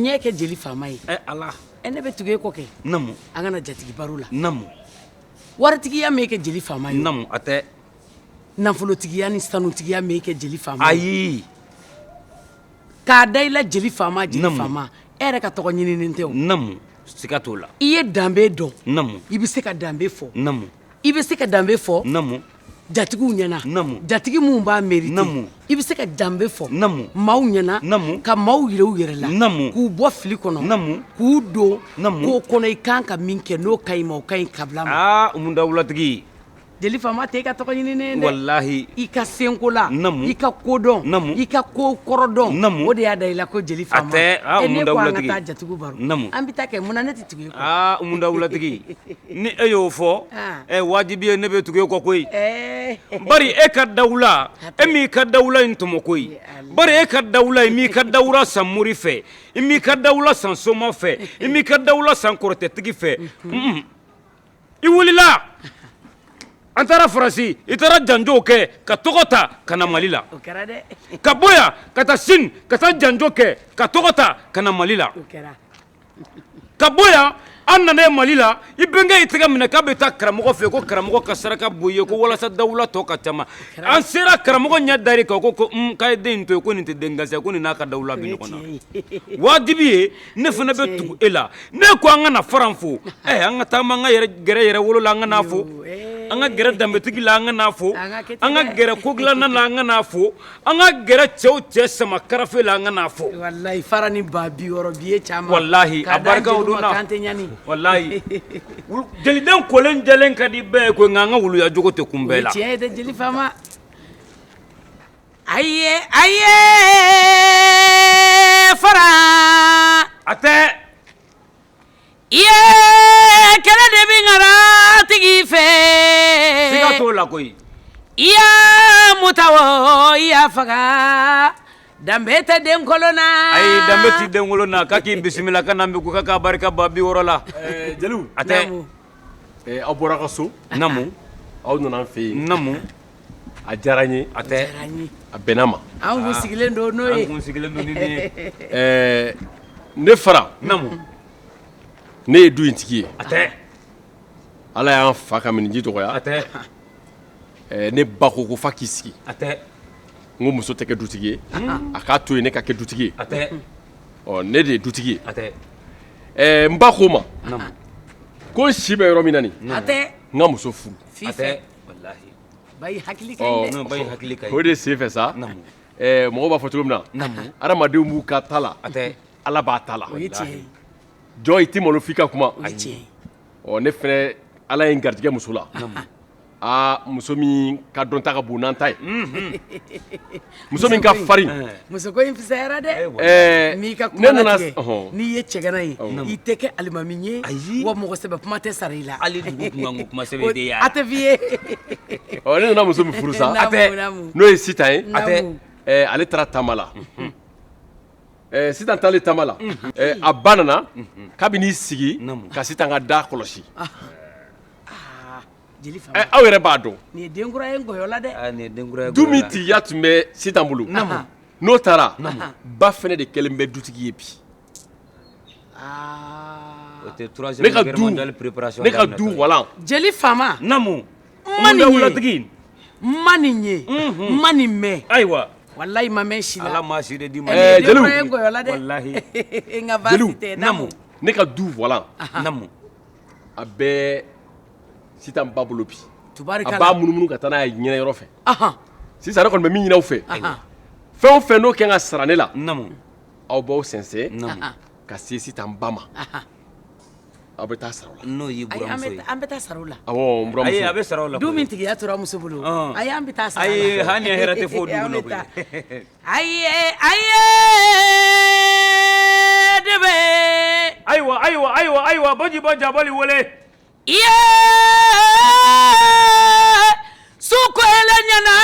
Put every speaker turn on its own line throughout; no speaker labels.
ɲɛ kɛ jeli faama ye
ala
ne bɛ tugu e kɔ kɛ
namu
an kana jatigi baro la
namu
waritigiya m'e kɛ jeli faama ye
namu a tɛ
nafolotigiya ni sanutigiya m'e kɛ jeli faama ye
ayi
k'a da i la jeli faama jeli faama e yɛrɛ ka tɔgɔ ɲininen tɛ o
namu siga t'o la
i ye danbe dɔn
namu
i bɛ se ka danbe fɔ
namu
i bɛ se ka danbe fɔ
namu
jatigiw ɲɛna
namu
jatigi minnu b'a mérité
namu
i bɛ se ka danbe fɔ
namu
maaw ɲɛna
namu
ka maaw yira u yɛrɛ la
namu
k'u bɔ fili kɔnɔ
namu
k'u don
namu
k'o kɔnɔ i kan ka min kɛ n'o ka ɲi ma o ka ɲi kabila ma
umundawulatigi
jeli faama tɛ i ka tɔgɔ ɲininen dɛ
wallahi
i ka senko la
namu
i ka kodɔn
namu
i ka ko kɔrɔ dɔn
namu
o de y'a da i la ko jeli faama
a tɛ
ne ko an ka
umundawulatigi
taa jatigiw baro
namu
an bɛ taa kɛ mun na ne tɛ tugu e kɔ
umundawulatigi ni e y'o fɔ wajibi ye ne bɛ tugu e kɔ koyi
ɛɛ
bari e ka dawula e m'i ka dawula in tɔmɔ koyi bari e ka dawula i m'i ka dawula san mori fɛ i m'i ka dawula san soma fɛ i m'i ka dawula san kɔrɔtɛtigi fɛ i wulila an taara Faransi i taara janjow kɛ ka tɔgɔ ta ka na Mali la
o kɛra dɛ
ka bɔ yan ka taa Sine ka taa janjo kɛ ka tɔgɔ ta ka na Mali la
o kɛra
ka bɔ yan an nana Mali la i bɛnkɛ y'i tɛgɛ minɛ k'a bɛ taa karamɔgɔ fɛ ko karamɔgɔ ka saraka bɔ i ye ko walasa dawula tɔ ka caman an sera karamɔgɔ ɲɛ dar'i kan ko k'a ye den in to yen ko nin tɛ den gansan ko nin n'a ka dawula bɛ ɲɔgɔn na wajibi ye ne fana bɛ tugu e la ne ko an ka na Faran fo an ka taama an ka gɛrɛ yɛrɛ wolo la an ka n'a fo an ka gɛrɛ danbetigi la an ka n'a fo an ka gɛrɛ kogilanna la an ka n'a fo an ka gɛrɛ cɛw cɛ sama karafe la an ka n'a fo
wallahi Fara ni ba 60 bi ye caman
wallahi a barikaw don na
kan tɛ ɲani
wallahi jeliden kolen jɛlen ka di bɛɛ ye ko nka an ka wuluya jogo tɛ kun bɛɛ la
tiɲɛ ye dɛ jeli faama aye Fara
a tɛ
iye kɛlɛ de bɛ ŋara tigi fɛ
siga t'o la koyi
i y'a muta o i y'a faga danbe tɛ den kolon na
ayi danbe tɛ den kolon na k'a k'i bisimila ka na ko k'a barika ba 60 la
jeliw
a tɛ
aw bɔra ka so
namu
aw nana an fɛ yen
namu
a diyara n ye
a tɛ
a bɛnna ma
an kun sigilen don n'o ye
an kun sigilen don ni nin ye
ne Fara
namu
ne ye du in tigi ye
a tɛ
ala y'an fa ka miniji dɔgɔya
a tɛ
ne ba ko ko f'a k'i sigi
a tɛ
n ko muso tɛ kɛ dutigi ye a k'a to yen ne ka kɛ dutigi ye
a tɛ
ne de ye dutigi ye
a tɛ
n ba ko ma
namu
ko n si bɛ yɔrɔ min na nin
a tɛ
n ka muso furu
a tɛ wallahi
ba i hakili ka ɲi dɛ
non ba hakili ka
o
ɲi
de sen fɛ sa
namu
mɔgɔw b'a fɔ cogo min na
namu
adamadenw b'u ka ta la
a tɛ
ala b'a ta la
o ye tiɲɛ ye
jɔn i t'i malo f'i ka kuma
o ye tiɲɛ ye
ne fɛnɛ ala ye n garijɛgɛ muso la muso min ka dɔn ta ka bon n'an ta ye muso min ka farin
muso ko in fisayara dɛ n'i ka
ne
kuma
nana
latigɛ n'i ye cɛgana ye i tɛ kɛ alimami ye wa mɔgɔ sɛbɛ kuma tɛ sara i la
hali dugu kuma ko kuma sɛbɛn de y'a
a tɛ f'i ye
ne nana muso min furu sa
Namu.
n'o ye Sitan ye
Namu.
ale taara taama la Sitan taalen taama la a ba nana k'a bɛ n'i sigi ka Sitan ka da kɔlɔsi
jeli faama
aw yɛrɛ b'a dɔn
nin ye denkura ye ngɔyɔ la dɛ
nin ye denkura ye
du min tigiya tun bɛ Sitan bolo n'o taara ba fɛnɛ de kɛlen bɛ dutigi ye bi
o tɛ
ne ka du walan
jeli faama
namu
ma nin ye
umundawulatigi
ma nin ye ma nin mɛn
ayiwa
walayi ma mɛn si la
ala ma si de di ma
denkura ye ngɔyɔ la dɛ
wallahi
n ka baasi tɛ
namu
ne ka du walan
namu
a bɛɛ Sitan ba bolo bi a
tubarikala
b'a munumunu ka taa n'a ye ɲinɛ yɔrɔ fɛ
ahan
sisan ne kɔni bɛ min ɲini aw fɛ
ahan
fɛn o fɛn n'o kɛ ka sara ne la
namu
aw b'aw sɛnsɛn
namu
ka se Sitan ba ma aw bɛ taa sara o la
n'o y'i
ayi
buramuso ye
an bɛ taa sara o la
awɔ n buramuso
ayi a bɛ sara o la
du
koyi
min tigiya tora muso bolo ayi an bɛ taa sara
ayi
la
hani hɛrɛ tɛ fɔ o dugu
An
la
bɛ taa.
koyi
aye de bɛ
ayiwa baji ba jabali wele
iye sukoyɛlɛ ɲɛna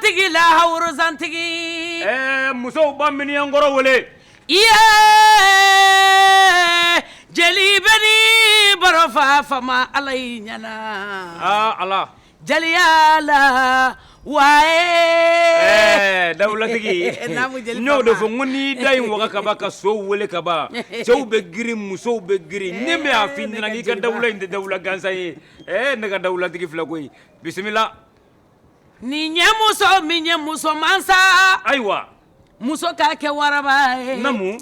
tigi la hawuruzantigi
musow ba miniyankɔrɔ wele
iye jeli bɛ ni barofa fama ala y'i ɲɛna
ala
jeliya la wae
dawulatigi n'o de fɔ n ko n'i da in waga ka ban ka so wele ka ban cɛw bɛ girin musow bɛ girin ne bɛ a f'i ɲɛna k'i ka dawula in tɛ dawula gansan ye ne ka dawulatigi filɛ koyi bisimila.
nin ye muso min ye muso mansa.
ayiwa.
muso k'a kɛ waraba ye.
namu.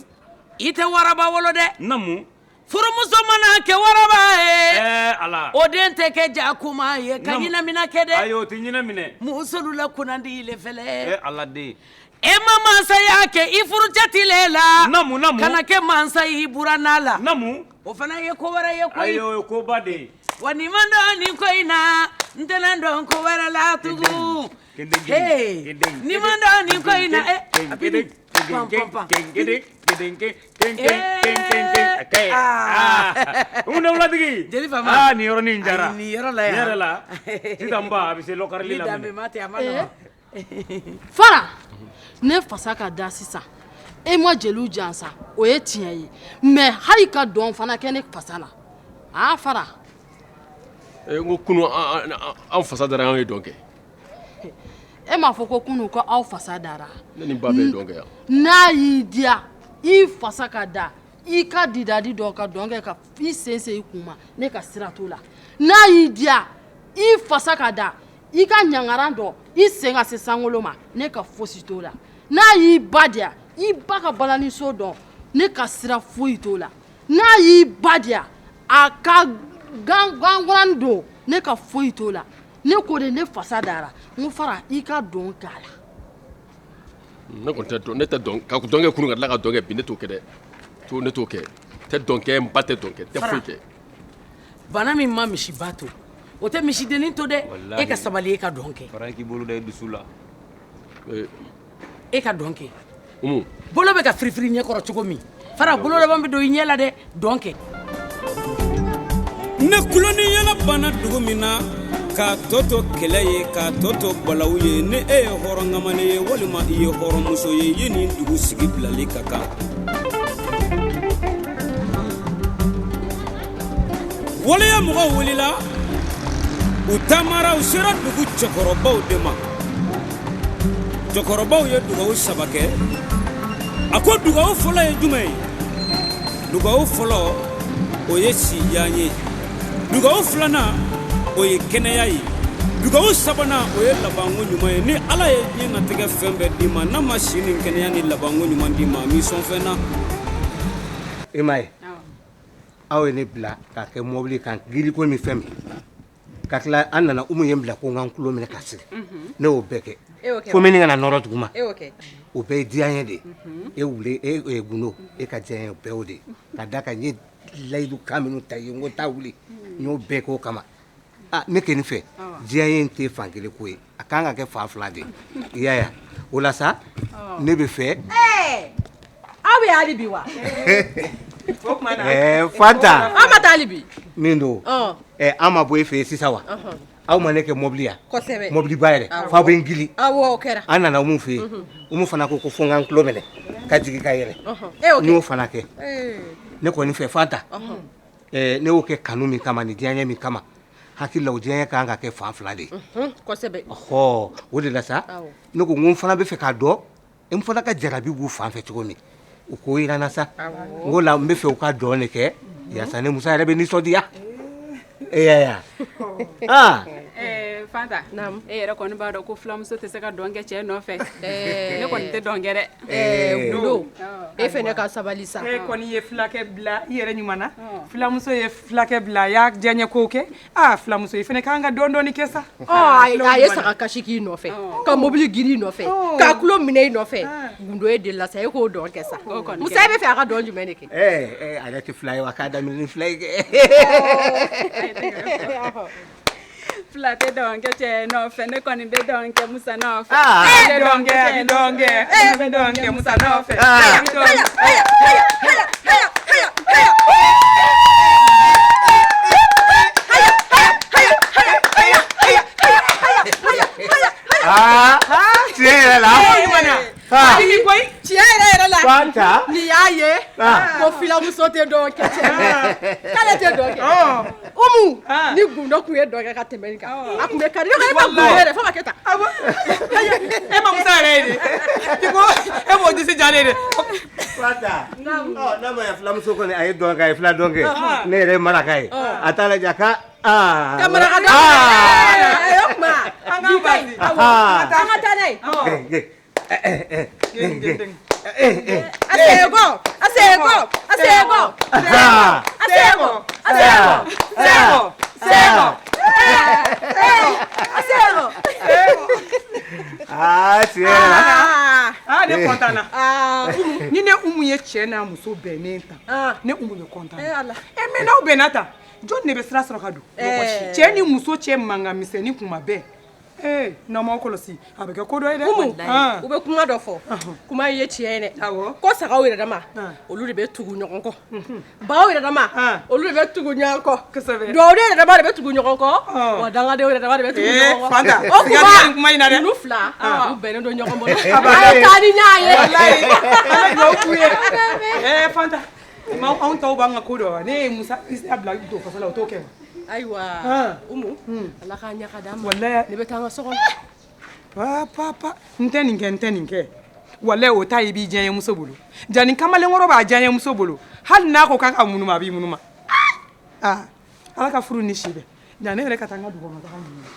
i tɛ waraba wolo dɛ.
namu.
furumuso mana kɛ waraba ye.
ala.
o den tɛ kɛ jakuma ye ka ɲinamina kɛ dɛ.
ayi o tɛ ɲinaminɛ.
musolu la kunnandi ile fɛlɛ.
ala den.
e ma mansaya kɛ i furucɛtile la.
namu.
kana kɛ mansa i buranna la.
namu.
o fana ye ko wɛrɛ ye koyi.
ayi o ye koba de ye.
wa nin ma dɔn nin ko in na n tɛna dɔn ko wɛrɛ la tugun. nin ma dɔn nin ko in na
dawulatigi.
jeli fama.
nin yɔrɔnin jara.
nin yɔrɔ la yan.
nin yɛrɛ la sisan ba a bɛ se lɔkarili la.
Fara ne fasa ka da sisan e ma jeliw jansa o ye tiɲɛ ye mais hali ka dɔn fana kɛ ne fasa la Fara.
n ko kunu an fasa dara an ye dɔn kɛ.
e m'a fɔ ko kunu ko aw fasa dara.
ne ni ba bɛ dɔn kɛ yan.
n'a y'i diya i fasa ka da i ka didadi dɔ ka dɔn kɛ ka i sensen i kun ma ne ka sira t'o la n'a y'i diya i fasa ka da i ka ɲangaran dɔ i sen ka se sankolo ma ne ka fosi t'o la n'a y'i ba diya i ba ka balaniso dɔn ne ka sira foyi t'o la n'a y'i ba diya a ka gangan don ne ka foyi t'o la ne ko de ne fasa dara n ko Fara i ka dɔn k'a la.
ne kɔni tɛ dɔn ne tɛ dɔn ka dɔn kɛ kunu ka tila ka dɔn kɛ bi ne t'o kɛ dɛ ne t'o kɛ tɛ dɔn kɛ n ba tɛ dɔn kɛ tɛ foyi kɛ.
bana min ma misi ba to o tɛ misidennin to dɛ e ka sabali e ka dɔn kɛ.
Fara k'i bolo da i dusu la.
e ka dɔn kɛ.
bolo bɛ ka firifiri ɲɛkɔrɔ cogo min Fara bolo laban bɛ don i ɲɛ la dɛ dɔn kɛ.
ne kuloni yala bana dugu min na k'a tɔ to kɛlɛ ye k'a tɔ to balawu ye ni e ye hɔrɔnŋamani ye walima i ye hɔrɔnmuso ye i ye nin dugu sigi bilali ka kan. waleya mɔgɔw wulila u taamara u sera dugu cɛkɔrɔbaw de ma cɛkɔrɔbaw ye dugawu saba kɛ a ko dugawu fɔlɔ ye jumɛn ye dugawu fɔlɔ o ye sijan ye dugawu filanan o ye kɛnɛya ye dugawu sabanan o ye labanko ɲuman ye ni ala ye diɲɛnatigɛ fɛn bɛɛ d'i ma n'a ma si ni kɛnɛya ni labanko ɲuman d'i ma a m'i sɔn fɛn na.
i m'a ye aw ye ne bila k'a kɛ mɔbili kan giriko ni fɛn min ka tila an nana umu ye n bila ko n ka n tulo minɛ ka sigi ne y'o bɛɛ kɛ fo min kana nɔrɔ duguma o bɛɛ ye diya ye de e wuli e ye gundo e ka diya ye o bɛɛ y'o de ka da kan n ye layidu kan minnu ta ye n ko taa wuli n y'o bɛɛ k'o kama ne kɛ nin fɛ diya ye n tɛ fan kelen ko ye a kan ka kɛ fan fila de i y'a ye o la sa ne bɛ fɛ
aw bɛ hali bi wa.
Fanta
aw ma taa hali bi.
min don an ma bɔ e fɛ yen sisan wa aw ma ne kɛ mɔbili yan mɔbili ba yɛrɛ f'aw bɛ n gili an nana umu fɛ yen umu fana ko fo n ka n tulo minɛ ka jigin ka yɛlɛ n y'o fana kɛ ne kɔni fɛ Fanta ne y'o kɛ kanu min kama ni diyaɲɛ min kama hakili la o diyaɲɛ kan ka kɛ fan fila de ye o de la sa ne ko n fana bɛ fɛ k'a dɔn n fana ka jarabi b'u fan fɛ cogo min u ko jira n na sa n ko la n bɛ fɛ u ka dɔn de kɛ yaasa ne musa yɛrɛ bɛ nisɔndiya e y'a ye
Fanta e yɛrɛ kɔni b'a dɔn ko filamuso tɛ se ka dɔn kɛ cɛ nɔfɛ ne kɔni tɛ dɔn kɛ dɛ
Gundo e fɛnɛ ka sabali sa
e kɔni ye fulakɛ bila i yɛrɛ ɲuman na filamuso ye fulakɛ bila a y'a diyaɲɛ kow kɛ filamuso i fɛnɛ k'an ka dɔn dɔɔni kɛ sa
a ye saga kasi k'i nɔfɛ ka mobili giri i nɔfɛ k'a tulo minɛ i nɔfɛ Gundo e delila sa e k'o dɔn kɛ sa musa e bɛ fɛ a ka dɔn jumɛn de kɛ
ale tɛ fila ye wa k'a daminɛ ni fila ye kɛ
fila tɛ dɔn kɛ cɛ nɔfɛ ne kɔni bɛ dɔn kɛ musa nɔfɛ
a bɛ dɔn kɛ musa nɔfɛ
tiɲɛ yɛrɛ la
tiɲɛ yɛrɛ la
Fanta
nin y'a ye ko ko filamuso tɛ dɔn kɛ k'ale tɛ dɔn kɛ Umu ni gundo kun ye dɔn kɛ ka tɛmɛ nin kan a kun bɛ kari e ma gundo yɛrɛ fo ka kɛ tan
e ma musa yɛrɛ ye de ko e m'o disi jalen de
Fata n'a ma ya filamuso kɔni a ye dɔn kɛ a ye fila dɔn kɛ ne yɛrɛ ye maraka ye a t'a lajɛ a ka
maraka dɔn o kuma
an ka basi
an ka taa n'a ye Asego.
Ne content na. Ni ne Umu ye cɛ n'a muso bɛnnen ta. Ne Umu ye content. Mais n'aw bɛnna ta, jɔn ne bɛ sira sɔrɔ ka don? Cɛ ni muso cɛ mankan misɛnnin kuma bɛɛ. N'aw m'aw kɔlɔsi a bɛ kɛ ko dɔ ye dɛ.
Umu u bɛ kuma dɔ fɔ kuma in ye tiɲɛ ye dɛ ko sagaw yɛrɛ dama olu de bɛ tugu ɲɔgɔn kɔ baw yɛrɛ dama olu de bɛ tugu ɲɔgɔn kɔ duwawuden yɛrɛ dama de bɛ tugu ɲɔgɔn kɔ wa dangadenw yɛrɛ dama de bɛ tugu ɲɔgɔn kɔ
Fanta
o
kuma in na dɛ
olu fila u bɛnnen don ɲɔgɔn bolo a ye taa ni ɲa ye
wallahi ala duwawu k'u ye Fanta anw taw b'an ka ko dɔn wa ne ye Musa bila don faso la o t'o kɛ wa
ayiwa Umu ala k'a ɲaga d'an ma
wallahi
ne bɛ taa n ka so kɔnɔ
papa n tɛ nin kɛ wallahi o ta i b'i diyaɲɛ muso bolo jani kamalenkɔrɔ b'a diyaɲɛ muso bolo hali n'a ko k'a ka munuma a b'i munuma ala ka furu ni si bɛɛ jani ne yɛrɛ ka taa n ka dugu kɔnɔ taga munuma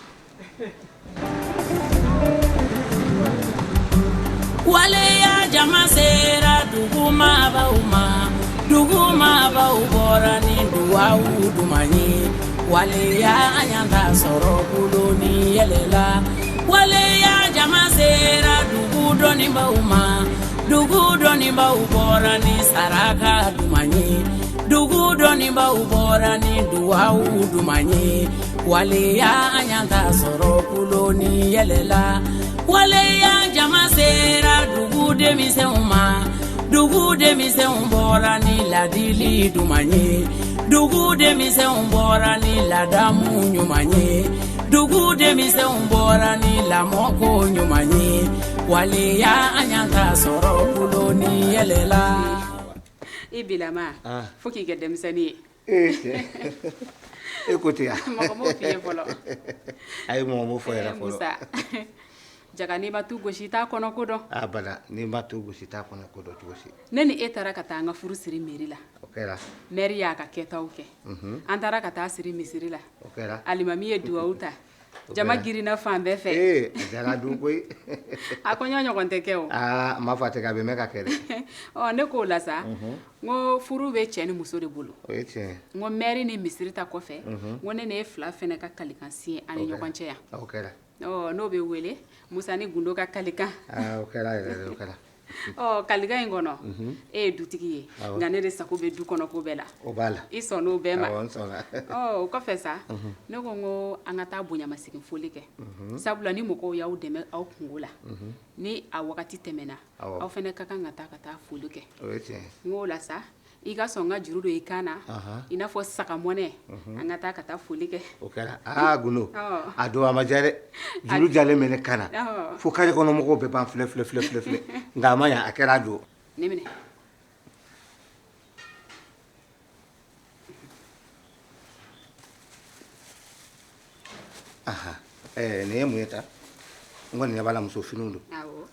waleya jama sera dugumabaw ma dugumabaw bɔra ni duwawu duman ye waleya y'an ta sɔrɔ bolo ni yɛlɛla waleya jama sera dugu dɔnnibaw ma dugu dɔnnibaw bɔra ni saraka duman ye dugu dɔnnibaw bɔra ni duwawu duman ye waleya y'an ta sɔrɔ bolo ni yɛlɛla waleya jama sera dugu denmisɛnw ma dugu denmisɛnw bɔra ni ladili duman ye dugu denmisɛnw bɔra ni ladamu ɲuman ye dugu denmisɛnw bɔra ni lamɔko ɲuman ye waleya an y'an ta sɔrɔ bolo ni yɛlɛla i bilama fo k'i kɛ denmisɛnnin ye
e ko ten
mɔgɔ m'o f'i ye fɔlɔ
a ye mɔgɔ m'o fɔ yɛrɛ fɔlɔ
Musa jaga n'i ma tu gosi i t'a kɔnɔ ko dɔn
abada n'i ma tu gosi i t'a kɔnɔ ko dɔn cogo si
ne ni e taara ka taa an ka furu siri meri la
o kɛra
mɛri y'a ka kɛtaw kɛ an taara ka taa siri misiri la
o kɛra
alimami ye duwawu ta jama girinna fan bɛɛ fɛ
a jara dun koyi
a kɔɲɔ ɲɔgɔn tɛ kɛ o
a ma fɔ a tɛ kɛ a bɛ mɛn ka kɛ dɛ
ne k'o la sa n ko furu bɛ cɛ ni muso de bolo
o ye tiɲɛ
n ko mɛri ni misiri ta kɔfɛ n ko ne ni e fila fɛnɛ ka kalikan siɲɛ an ni ɲɔgɔn cɛ yan
o kɛra
n'o bɛ wele Musa ni Gundo ka kalikan
o kɛra yɛrɛ o kɛra
kalikan in kɔnɔ e ye dutigi ye nka ne de sago bɛ du kɔnɔ ko bɛɛ la
o b'a la
i sɔnn'o bɛɛ ma
awɔ n sɔnna
o kɔfɛ sa ne ko n ko an ka taa bonyamasegin foli kɛ sabula ni mɔgɔw y'aw dɛmɛ aw kungo la ni a wagati tɛmɛna aw fɛnɛ ka kan ka taa foli kɛ
o ye tiɲɛ
n k'o la sa i ka sɔn ka juru don i kan na i n'a fɔ sagamɔnɛ an ka taa foli kɛ
o kɛra Gundo a don a ma diya dɛ juru jalen bɛ ne kan na fo kare kɔnɔ mɔgɔw bɛɛ b'an filɛ nka a ma ɲa a kɛra a don
ne minɛ
nin ye mun ye ta n kɔni ɲɛ b'a la muso finiw don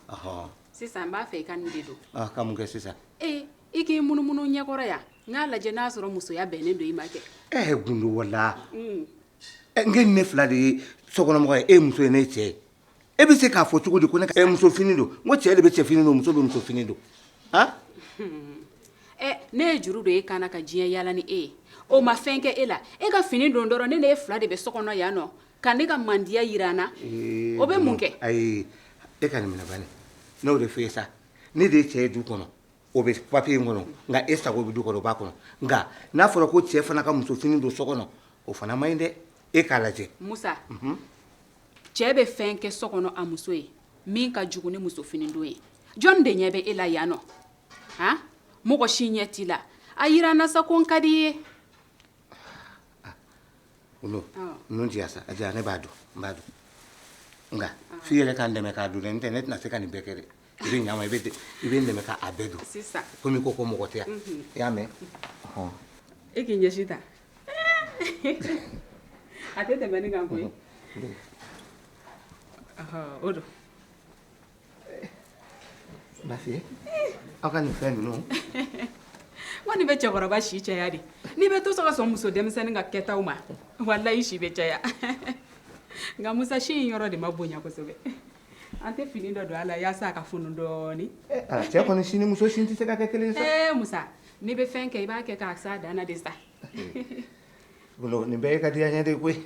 awɔ sisan n b'a fɛ i ka nin de don
ka mun kɛ sisan
i k'i munumunu ɲɛkɔrɔ yan n k'a lajɛ n'a sɔrɔ musoya bɛnnen don i ma kɛ
Gundo wala n kɛ ne fila de ye sokɔnɔmɔgɔ ye e muso ye ne cɛ ye e bɛ se k'a fɔ cogo di ko ne muso fini don n ko cɛ de bɛ cɛ fini don muso bɛ muso fini don
ne ye juru don e kan na ka diɲɛ yaala ni e ye o ma fɛn kɛ e la e ka fini don dɔrɔn ne ni e fila de bɛ so kɔnɔ yan nɔ ka ne ka mandiya yira n na o bɛ mun kɛ
ayi e ka nin minɛ bani n'o de f'e ye sa ne de ye cɛ ye du kɔnɔ o bɛ papiye in kɔnɔ nka e sago bɛ du kɔnɔ o b'a kɔnɔ nka n'a fɔra ko cɛ fana ka muso fini don so kɔnɔ o fana man ɲi dɛ e k'a lajɛ
Musa cɛ bɛ fɛn kɛ so kɔnɔ a muso ye min ka jugu ni muso fini don ye jɔn de ɲɛ bɛ e la yan nɔ mɔgɔ si ɲɛ t'i la a yira n na sa ko n ka di i ye
Gundo ninnu ti yan sa a diya ne b'a dɔn n b'a dɔn nka f'i yɛrɛ k'an dɛmɛ k'a dɔn dɛ n tɛ ne tɛna se ka nin bɛɛ kɛ dɛ i bɛ ɲama i bɛ dɛmɛ k'a bɛɛ dun
sisan
komi ko mɔgɔ tɛ yan i y'a mɛn
e k'i ɲɛsin ta a tɛ tɛmɛ ni kan koyi o don
baasi aw ka nin fɛn ninnu
wa nin bɛ cɛkɔrɔba si caya de n'i bɛ to sɔn ka sɔn muso denmisɛnnin ka kɛtaw ma walayi si bɛ caya nka musa si in yɔrɔ de ma bonya kosɛbɛ an tɛ fini dɔ don a la yaasa a ka funu dɔɔni
cɛ kɔni sini muso sin tɛ se ka kɛ kelen sa
musa n'i bɛ fɛn kɛ i b'a kɛ k'a s'a dan na de sa
nin bɛɛ ye ka diya ɲɛ de koyi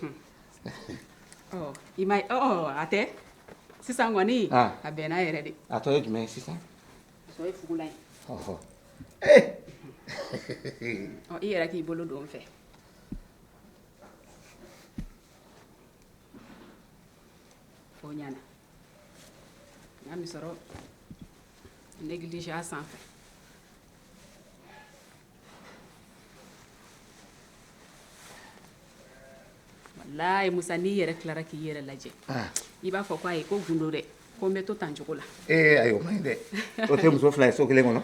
i ma a tɛ sisan kɔni a bɛnna yɛrɛ de
a tɔ ye jumɛn ye sisan
a tɔ ye fugulan ye i yɛrɛ k'i bolo don n fɛ o ɲana n'a mi sɔrɔ neglige a sanfɛ walayi musa n'i yɛrɛ tilara k'i yɛrɛ lajɛ i b'a fɔ ko ayi ko gundo dɛ ko n bɛ to tan cogo la
ayi o man ɲi dɛ o tɛ muso fila ye so kelen kɔnɔ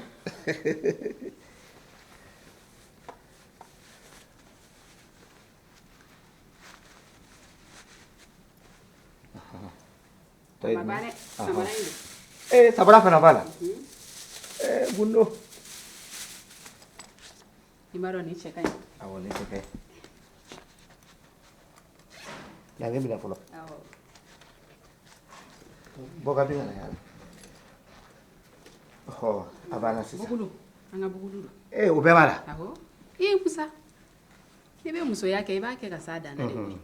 sabara fana b'a la gundo
i m'a dɔn nin cɛ ka ɲi
awɔ nin cɛ ka ɲi yange minɛ fɔlɔ bɔ ka bin ka na yala a banna sisan
bugulu an ka bugulu don
o bɛɛ b'a la
awɔ musa n'i bɛ musoya kɛ i b'a kɛ ka s'a dan na de koyi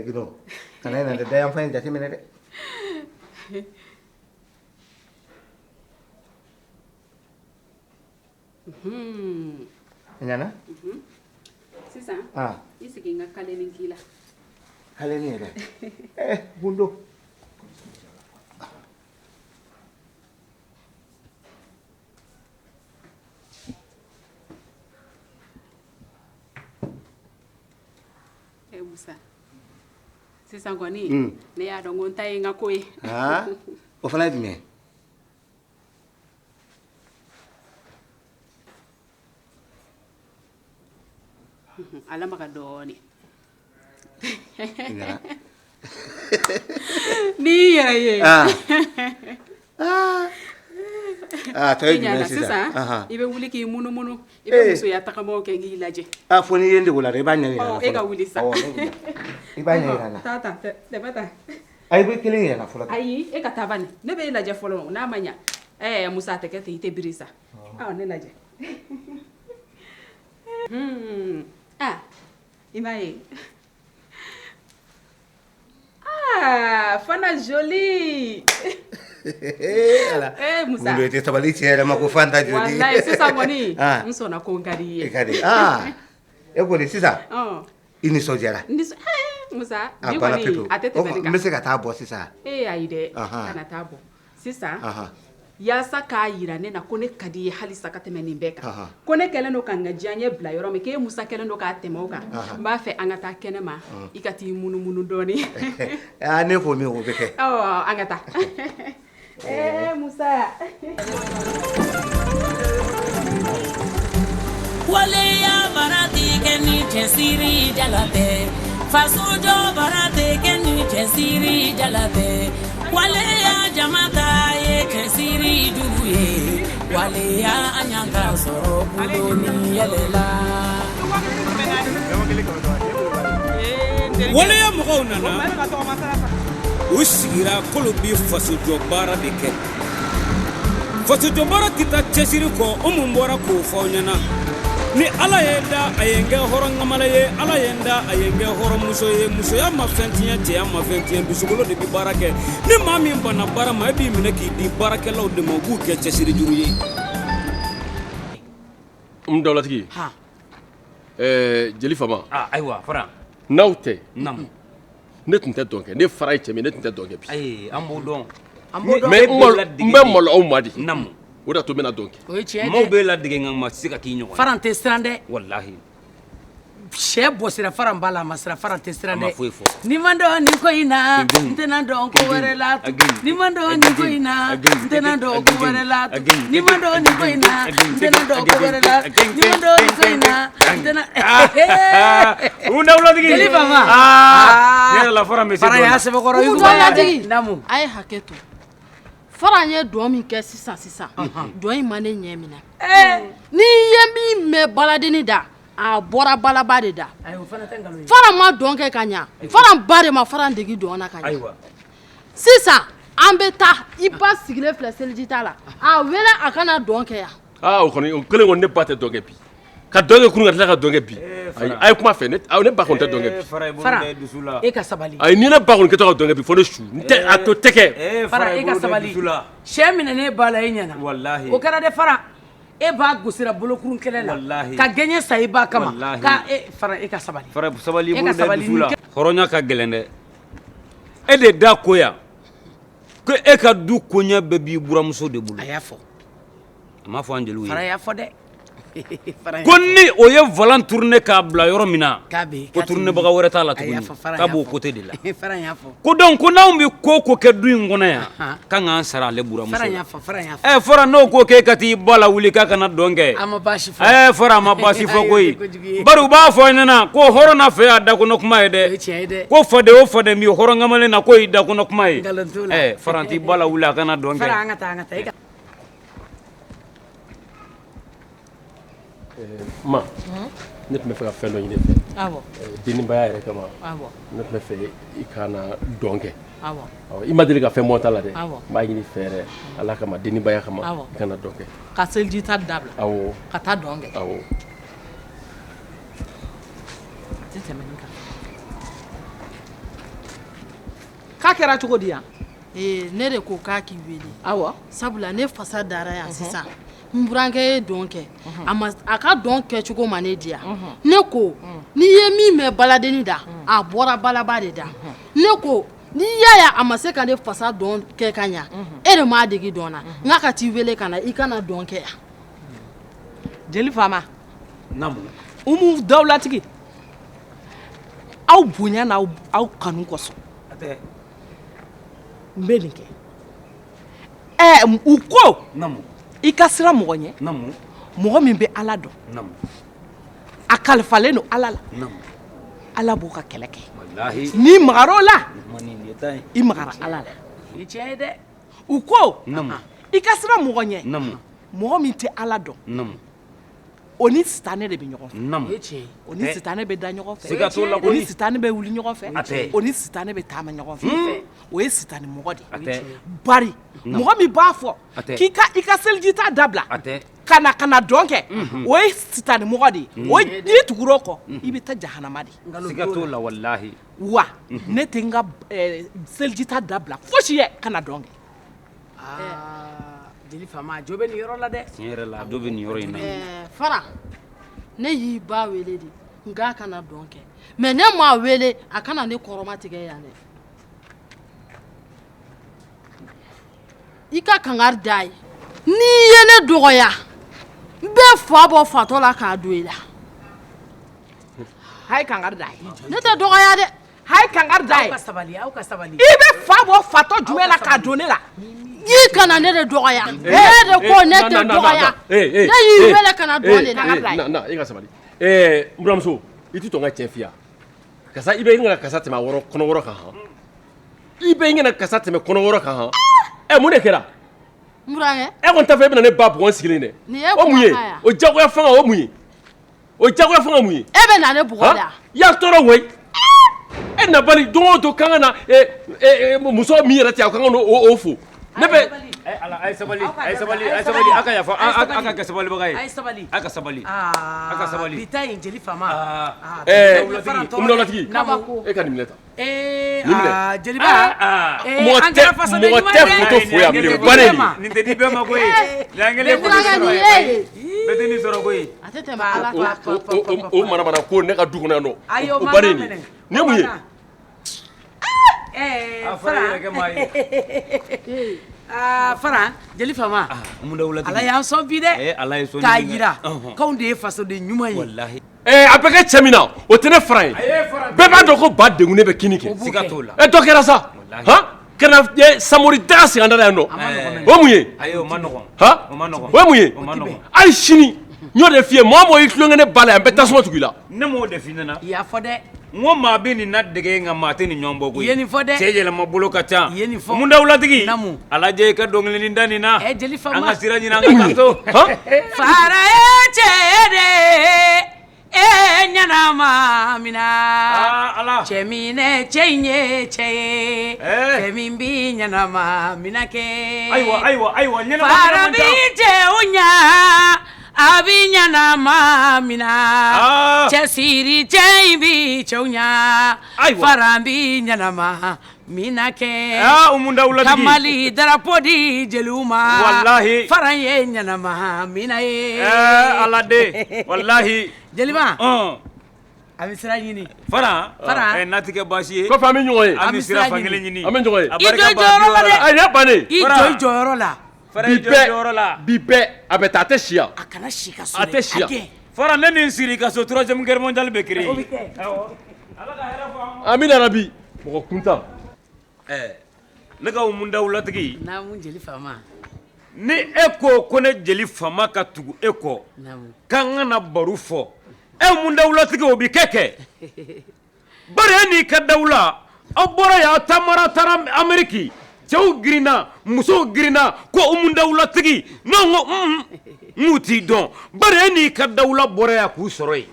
gido kana ina da dayan fahimta jateminɛ dɛ ɲana
sisan i sigi n ka kalenin k'i la
kalenin yɛrɛ gundo
musa sisan kɔni ne y'a dɔn ko n ta ye n ka ko ye
o fana ye jumɛn
ala maka dɔɔni n'i yɛrɛ ye
tɔ ye jumɛn
sisan i bɛ wuli k'i munumunu i bɛ musoya tagamaw kɛ k'i lajɛ
fo n'i ye n dege o la dɛ i b'a ɲɛ yira n na
e ka wuli sa
i b'a ɲɛ yira n na
taa tɛmɛ ta
ayi i bɛ kelen yira n na fɔlɔ
ayi e ka taa bani ne bɛ e lajɛ fɔlɔ n'a ma ɲa musa a tɛ kɛ ten i tɛ biri sa ne lajɛ i m'a ye fana joli musa
gundo tɛ sabali tiɲɛ yɛrɛ ma ko fanta joli
walayi sisan kɔni n sɔnna ko n ka di i ye
e kɔni sisan i nisɔndiyara
musa bi kɔni a tɛ tɛmɛ nin kan
n bɛ se ka taa bɔ sisan
ayi dɛ kana taa bɔ sisan yaasa k'a yira ne na ko ne ka di i ye halisa ka tɛmɛ nin bɛɛ kan ko ne kɛlen don ka n ka diyaɲɛ bila yɔrɔ min k'e musa kɛlen don k'a tɛmɛ o kan n b'a fɛ an ka taa kɛnɛ ma i ka t'i munumunu dɔɔni
ne fɔ min o bɛ kɛ
an ka taa musa
waleya bara tɛ kɛ ni cɛsiri jala tɛ faso jɔ bara tɛ kɛ ni cɛsiri jala tɛ waleya jama ta ye cɛsiri jugu ye waleya an y'an ta sɔrɔ bolo ni yɛlɛla
waleya mɔgɔw nana u sigira k'olu bi fasojɔ baara de kɛ fasojɔ baara tɛ taa cɛsiri kɔ o mun bɔra k'o fɔ aw ɲɛna ni ala ye da a ye n kɛ hɔrɔn ŋamala ye ala ye n da a ye n kɛ hɔrɔn muso ye musoya ma fɛn tiɲɛ cɛya ma fɛn tiɲɛ dusukolo de bi baara kɛ ni maa min banna baara ma e b'i minɛ k'i di baarakɛlaw de ma u b'u kɛ cɛsiri juru ye
n dawulatigi jeli fama
ayiwa fara
n'aw tɛ
ne
tun tɛ dɔn kɛ ne fara ye cɛ min ne tun tɛ dɔn kɛ bi
ayi an b'o dɔn
mais n bɛ malo aw ma di o de to bɛna dɔn kɛ
o ye tiɲɛ
maaw b'e ladege nka ma se ka k'i ɲɔgɔn
faran tɛ siran dɛ
walahi
sɛ bɔsira fara n b'a la a ma sira fara tɛ siran
A ma
dɛ
foyi fɔ.
ni ma dɔn nin ko in na n tɛna dɔn ko wɛrɛ la ni ma dɔn nin ko in na n tɛna dɔn ko wɛrɛ la ni ma dɔn nin ko in na n tɛna dɔn ko wɛrɛ la ni ma dɔn nin ko in na n tɛna
u dawulatigi
Jeli Fama.
ne yɛrɛ la fara bɛ se
fara
dɔ
y'a
la.
sɛbɛkɔrɔ
Umu
yugu b'a la
dawulatigi.
dɛ namu
a ye hakɛ to fara n ye dɔn min kɛ sisan dɔn in ma ne ɲɛ minɛ n'i ye min mɛn baladenni da a bɔra balaba de da
ayi o fana tɛ nkalon ye
fara ma dɔn kɛ ka ɲa fara ba de ma fara degi dɔn na ka ɲa
ayiwa
sisan an bɛ taa i ba sigilen filɛ seliji t'a la a wele a kana dɔn kɛ yan
o kɔni o kelen kɔni ne ba tɛ dɔn kɛ bi ka dɔn kɛ kurun ka tila ka dɔn kɛ bi ayi a ye kuma fɛ ne ba kɔni tɛ dɔn kɛ bi
fara i bolo
fara
bɛ dusu la
e ka sabali
ayi ni ne ba kɔni kɛtɔ ka dɔn kɛ bi fo ne su n tɛ a to tɛ kɛ
fara e ka sabali sɛ minɛnen b'a la e ɲɛna
Wallahi.
o kɛra de fara e b'a gosira bolokuru kɛlɛ la
Wallahi.
ka gɛɲɛ sa i ba kama
Wallahi.
ka fara e ka sabali
fara sabali
E
bolo
ka
bɛ
sabali
dusu la
ni
hɔrɔnya ka gɛlɛn dɛ e de da ko yan ko e ka du koɲɛ bɛɛ b'i buramuso de bolo
a y'a fɔ
a m'a fɔ an jeliw
fara
ye
y'a fɔ dɛ fara
ko ni o ye volant tourner k'a bila yɔrɔ min na
k'a bɛ
ko tournebaga wɛrɛ t'a la
a y'a
tuguni
fɔ fara
k'a
y'a
b'o
fɔ.
côté de la
fara y'a fɔ
ko donc ko n'anw bɛ ko o ko kɛ du in kɔnɔ yan
Ahan.
k'an k'an sara ale buramuso
fara
la
y'a fɔ fara y'a fɔ
fɔra n'o ko k'e ka t'i ba la wuli k'a kana dɔn kɛ
a ma baasi fɔ
fɔra a ma baasi fɔ
Ayi, o
koyi
tɛ kojugu ye.
bari u b'a fɔ an ɲɛna ko hɔrɔn n'a fɛ y'a dakɔnɔ kuma ye
o ye
dɛ
tiɲɛ ye dɛ
ko faden o faden b'i hɔrɔn kamalen na k'o y'i dakɔnɔ kuma ye
Nkalon t'o la.
fara t'i ba la wuli a kana dɔn
fara
kɛ
an ka taa e ka
ma ne tun bɛ fɛ ka fɛn dɔ ɲini fɛ
awɔ
denibaya yɛrɛ kama
awɔ
ne tun bɛ fɛ i kana dɔn kɛ
awɔ
i ma deli ka fɛn bɔ ta la dɛ
Awɔ.
n b'a ɲini fɛ yɛrɛ ala kama denibaya kama
Awɔ.
i kana dɔn kɛ
ka seliji ta dabila
awɔ
ka taa dɔn kɛ
awɔ
tɛ tɛmɛ nin kan k'a kɛra cogo di yan
ne de ko k'a k'i wele
awɔ
sabula ne fasa dara yan sisan n burankɛ ye dɔn kɛ a ka dɔn kɛcogo ma ne diya ne ko n'i ye min mɛn baladenni da a bɔra balaba de da ne ko n'i y'a ye a ma se ka ne fasa dɔn kɛ ka ɲa e de m'a degi dɔn na n k'a ka t'i wele ka na i kana dɔn kɛ yan
jeli faama
namu
umu dawulatigi aw bonya n'aw kanu kosɔn
a tɛ
n bɛ nin kɛ u ko
namu
i ka sira mɔgɔ ɲɛ
namu
mɔgɔ min bɛ ala dɔn
namu
a kalifalen don ala la
namu
ala b'o ka kɛlɛ kɛ
wallahi
n'i magar'o la
mani nin ye ta ye
i magara ala la i tiɲɛ ye dɛ u ko
namu
i ka sira mɔgɔ ɲɛ
namu
mɔgɔ min tɛ ala dɔn
namu
o ni sitanɛ de bɛ ɲɔgɔn fɛ
namu
o ni sitanɛ bɛ da ɲɔgɔn fɛ
siga t'o la
o ni
koyi
sitanɛ bɛ wuli ɲɔgɔn fɛ
A tɛ.
o ni sitanɛ bɛ taama ɲɔgɔn fɛ o ye sitanɛ mɔgɔ de
a
ye
tɛ
bari mɔgɔ min b'a fɔ
A tɛ.
k'i ka i ka seliji ta dabila
a tɛ
ka na dɔn kɛ o ye sitanɛ mɔgɔ de ye o ye n'i tugur'o kɔ i bɛ taa jahanama de
siga t'o la wallahi
wa ne tɛ n ka seliji ta dabila fosi ye ka na dɔn kɛ jeli faama jo bɛ nin yɔrɔ la dɛ
tiɲɛ yɛrɛ la dɔ bɛ nin yɔrɔ in na
fara ne y'i ba wele de nka a kana dɔn kɛ mɛ ne m'a wele a kana ne kɔrɔma tigɛ yan dɛ i ka kangari d'a ye n'i ye ne dɔgɔya n bɛ fa bɔ fatɔ la k'a don i la
a ye kangari da ye
ne tɛ dɔgɔya dɛ
a ye kangari da ye
aw ka sabali
i bɛ fa bɔ fatɔ jumɛn la k'a don ne la
i kana ne de dɔgɔya e de ko ne tɛ dɔgɔya ne y'i wele ka na dɔn de la
na i ka sabali n buramuso i tɛ tɔn ka cɛ fiya kasa i bɛ n kana kasa tɛmɛ kɔnɔwɔrɔ kan han i bɛ n kana kasa tɛmɛ kɔnɔwɔrɔ kan han mun de kɛra
n burankɛ
e kɔni t'a fɛ e bɛna ne ba bugɔ n sigilen dɛ
Nin ye
o mun ye
bugɔ ya?
o jagoya fanga o mun ye o jagoya fanga mun ye
e bɛ na ne bugɔ da
y'a tɔɔrɔ koyi e na bali don o don kan ka na muso min yɛrɛ tɛ a kan ka o fo ne bɛ
ala a ye sabali a ye sabali a ye sabali a ka yafa a ka kɛ sabalibaga ye
a ye sabali
a ka sabali a ka sabali
bi ta yen jeli faama
dawulatigi
kabako
e ka nin minɛ ta
jeliba
mɔgɔ tɛ foto fo yan bilen ba de ye
nin tɛ di bɛɛ ma koyi n'an kɛlen foto
burankɛ
sɔrɔ
nin
ye
ye
bɛɛ tɛ nin sɔrɔ koyi
a tɛ tɛmɛ ala kan
o manamana ko ne ka du kɔnɔ yan nɔ
ayi
o ba de ye nin
minɛ
nin ye mun ye
a fara yɛrɛ kɛ maa ye
fara jeli faama
mun dawulatigi
ala y'an sɔn bi dɛ
ala ye sɔnni
k'a
min kɛ.
yira k'anw de ye fasoden ɲuman ye
wallahi
a bɛ kɛ cɛ min na o tɛ ne fara ye bɛɛ b'a dɔn ko ba degun ne bɛ kini kɛ
siga t'o la
dɔ kɛra sa kɛra samori daga sen an da yan nɔ o mun ye
o ma nɔgɔn
o ye mun ye hali sini n y'o de f'i ye maa o maa i tulonkɛ ne ba la yan n bɛ tasuma tugu i la
ne m'o de f'i ɲɛna
i y'a fɔ dɛ
n ko maa bɛ nin na dege nka maa tɛ nin ɲɔgɔn bɔ koyi
i ye nin fɔ dɛ
cɛ yɛlɛma bolo ka ca
i ye nin fɔ
mundawulatigi
Namu
a lajɛ i ka dɔnkilinin da nin na
jeli fama
an ka sira ɲini an ka taa so
fara ye cɛ de ɲanama mina
ala
cɛ minɛ cɛ in ye cɛ ye cɛ min bi ɲanama mina kɛ
ayiwa ɲɛnama
fara bi cɛw ɲa a bi ɲanama mina cɛsiri cɛ in bi cɛw ɲa fara bi ɲanama mina kɛ kamali darapo di jeliw ma
wallahi
fara ye ɲanama mina ye
ala de wallahi
jeliba a bɛ sira ɲini
fara n'a tɛ kɛ baasi ye
ko fa an bɛ ɲɔgɔn ye
an bɛ sira fankelen ɲini
an bɛ ɲɔgɔn ye
i jɔ jɔyɔrɔ la dɛ
ayi ne bannen
i jɔ i jɔyɔrɔ la
bi bɛɛ a bɛ taa a tɛ si yan
a kana si ka so
a tɛ si yan
fara ne ni n siri ka so troisième guerre mondiale bɛ créer
amina rabi mɔgɔ kuntan
ne ka mundawulatigi
naamu jeli fama
ni e ko ne jeli fama ka tugu e kɔ k'an ka na baro fɔ e mundawulatigi o bi kɛ bari e n'i ka dawula aw bɔra yan aw taara Amérique cɛw girinna musow girinna ko mundawulatigi ne ko n'u t'i dɔn bari e n'i ka dawula bɔra yan k'u sɔrɔ yen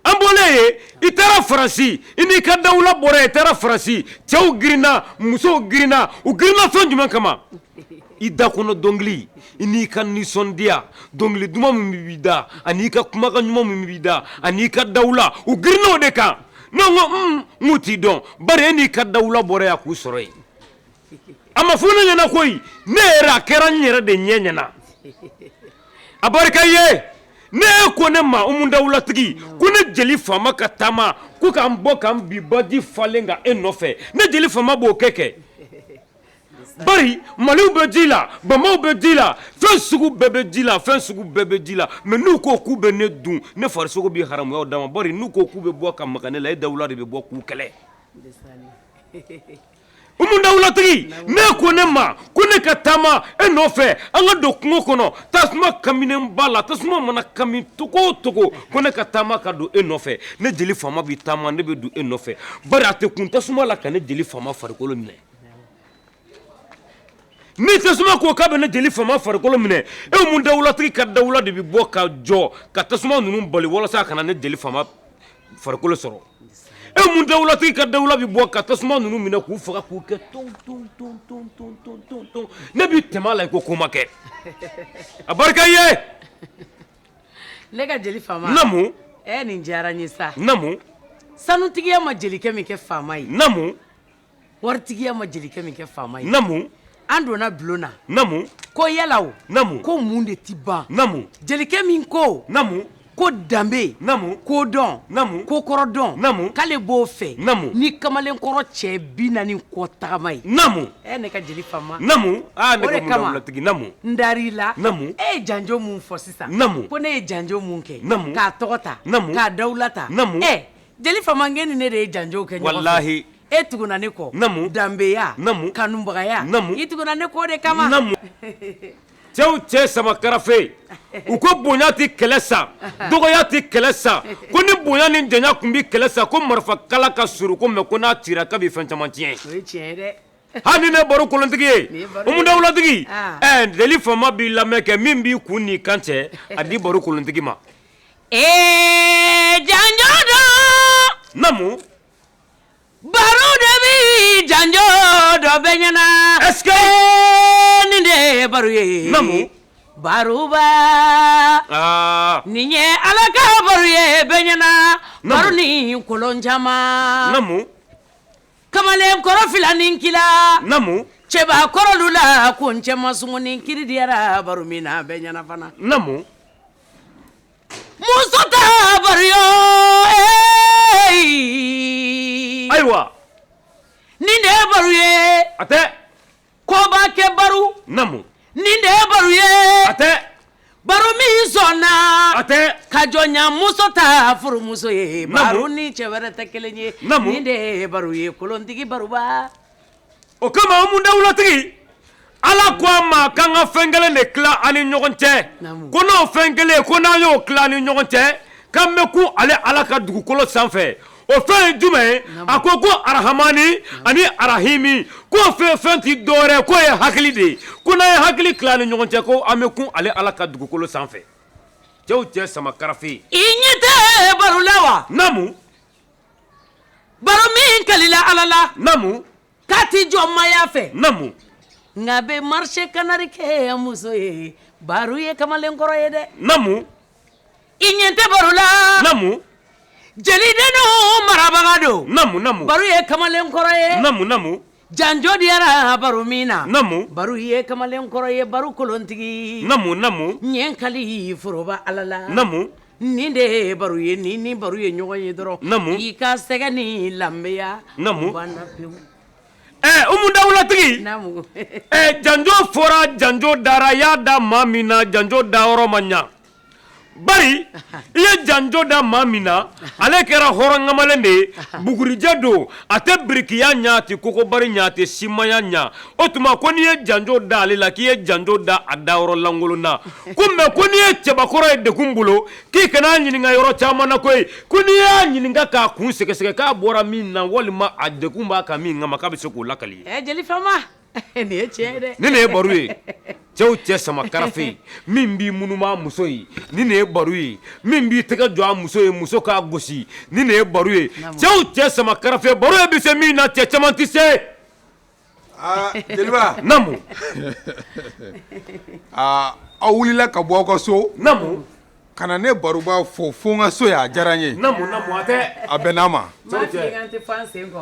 an bɔlen ye i taara Faransi i n'i ka dawula bɔra yen i taara Faransi cɛw girinna musow girinna u girinna fɛn jumɛn kama i da kɔnɔ dɔnkili i n'i ka nisɔndiya dɔnkili duman min b'i da ani i ka kumakan ɲuman min b'i da ani i ka dawula u girinna o de kan ne ko n'u t'i dɔn bari e n'i ka dawula bɔra yan k'u sɔrɔ yen a ma fɔ ne ɲɛna koyi ne yɛrɛ a kɛra n yɛrɛ de ɲɛ ɲɛna a barika ye ne ko ne ma mundawulatigi ko ne jeli fama ka taama ko k'an bɔ k'an bi baji falen ka e nɔfɛ ne jeli fama b'o kɛ bari maliw bɛ ji la bamaw bɛ ji la fɛn sugu bɛɛ bɛ ji la fɛn sugu bɛɛ bɛ ji la mais n'u ko k'u bɛ ne dun ne farisogo bɛ haramuyaw d'a ma bari n'u ko k'u bɛ bɔ ka maga ne la e dawula de bɛ bɔ k'u kɛlɛ mundawulatigi ne ko ne ma ko ne ka taama e nɔfɛ an ka don kungo kɔnɔ tasuma kaminen b'a la tasuma mana kami togo o togo ko ne ka taama ka don e nɔfɛ ne jeli fama bɛ taama ne bɛ don e nɔfɛ bari a tɛ kun tasuma la ka ne jeli fama farikolo minɛ ni tasuma ko k'a bɛ ne jeli fama farikolo minɛ e mundawulatigi ka dawula de bɛ bɔ ka jɔ ka tasuma ninnu bali walasa a kana ne jeli fama farikolo sɔrɔ e mundawulatigi ka dawula bɛ bɔ ka tasuma ninnu minɛ k'u faga k'u kɛ ton ne bɛ tɛmɛ a la ko ma kɛ a barika ye
ne ka jeli fama
namu
nin diyara n ye sa
namu
sanutigiya ma jelikɛ min kɛ faama ye
namu
waritigiya ma jelikɛ min kɛ faama ye
namu
an donna bulon na
namu
ko yala o
namu
ko mun de ti ban
namu
jelikɛ min ko
namu
ko danbe
namu
ko dɔn
namu
ko kɔrɔ dɔn
namu
k'ale b'o fɛ
namu
ni kamalenkɔrɔ cɛ 40 kɔ tagama ye
namu
ne ka jeli fama
namu ne
o de
ka
kama
mundawulatigi namu
n dar'i la
namu
e ye janjo mun fɔ sisan
namu
ko ne ye janjo mun kɛ
namu
k'a tɔgɔ ta
namu
k'a dawula ta
namu
jeli fama nge ni ne de ye janjow kɛ ɲɔgɔn fɛ
wallahi
e tuguna ne kɔ
namu
danbeya
namu
kanubagaya
namu
i tuguna ne kɔ de kama
namu cɛw cɛ sama karafe u ko bonya tɛ kɛlɛ sa dɔgɔya tɛ kɛlɛ sa ko ni bonya ni janya tun bɛ kɛlɛ sa ko marifa kala ka surun ko mais ko n'a cira k'a bɛ fɛn caman tiɲɛ
o ye tiɲɛ ye dɛ
hali ni ne baro kolontigi ye mundawulatigi jeli fama b'i lamɛn kɛ min b'i kun n'i kan cɛ a di baro kolontigi ma
janjo dɔ
namu
baro de bi janjo dɔ bɛ ɲɛna
est-ce que
nin de ye baro ye
namu
baruba nin ye ala ka baro ye bɛ ɲɛna baro ni kolon caman
namu
kamalen kɔrɔ fila ni kila
namu
cɛba kɔrɔlu la ko n cɛ ma sungu ni kiri diyara baro min na bɛ ɲɛna fana
namu
muso ta baro yo
ayiwa
nin de ye baro ye
a tɛ
koba kɛ baro
namu
nin de ye baro ye
a tɛ
baro min sɔnna
ate
ka jɔnya muso ta furumuso ye baro ni cɛ wɛrɛ tɛ kelen ye nin de ye baro ye kolontigi baroba
o kama mun dawulatigi ala ko a ma k'an ka fɛn kelen de tila ani ɲɔgɔn cɛ ko n'o fɛn kelen ko n'an y'o tila ani ɲɔgɔn cɛ k'an bɛ kun ale ala ka dugukolo sanfɛ o fɛn ye jumɛn ye a ko arahamani ani arahimi ko fɛn ti dɔwɛrɛ k'o ye hakili de ye ko n'an ye hakili tila ani ɲɔgɔn cɛ ko an bɛ kun ale ala ka dugukolo sanfɛ cɛw cɛ sama karafe
i ɲɛ tɛ baro la wa
namu
baro min kalila ala la
namu
k'a ti jɔ maya fɛ
namu
nka bɛ marise kanari kɛ muso ye baro ye kamalen kɔrɔ ye dɛ
namu
i ɲɛ tɛ baro la
namu
jelidenu marabaga don
namu
baro ye kamalen kɔrɔ ye
namu
janjo diyara baro min na
namu
baro ye kamalen kɔrɔ ye baro kolontigi
namu
ɲɛ kali foroba ala la
namu
nin de ye baro ye ni baro ye ɲɔgɔn ye dɔrɔn
namu
i ka sɛgɛ ni lanbeya
namu
banna pewu
umu dawulatigi
namu
janjo fɔra janjo dara y'a da maa min na janjo da yɔrɔ ma ɲa bari i ye janjo da maa min na ale kɛra hɔrɔnkamalen de ye bugurijɛ don a tɛ birikiya ɲa a tɛ kokobari ɲa a tɛ simaya ɲa o tuma ko n'i ye janjo da ale la k'i ye janjo da a dayɔrɔ lankolon na ko mɛ ko n'i ye cɛbakɔrɔ ye degun bolo k'i kana ɲininka yɔrɔ caman na koyi ko n'i y'a ɲininka k'a kun sɛgɛsɛgɛ k'a bɔra min na walima a degun b'a kan min kama k'a bɛ se k'o lakali
jeli fama nin ye tiɲɛ ye dɛ
nin de ye baro ye cɛw cɛ sama karafe min b'i munuma muso ye nin de ye baro ye min b'i tɛgɛ jɔ a muso ye muso k'a gosi nin de ye baro ye cɛw cɛ sama karafe baro ye bɛ se min na cɛ caman tɛ se
jeliba
namu
aw wulila ka bɔ aw ka so
namu
ka na ne baroba fo n ka so ye a diyara n ye
namu a tɛ
a bɛnn'a ma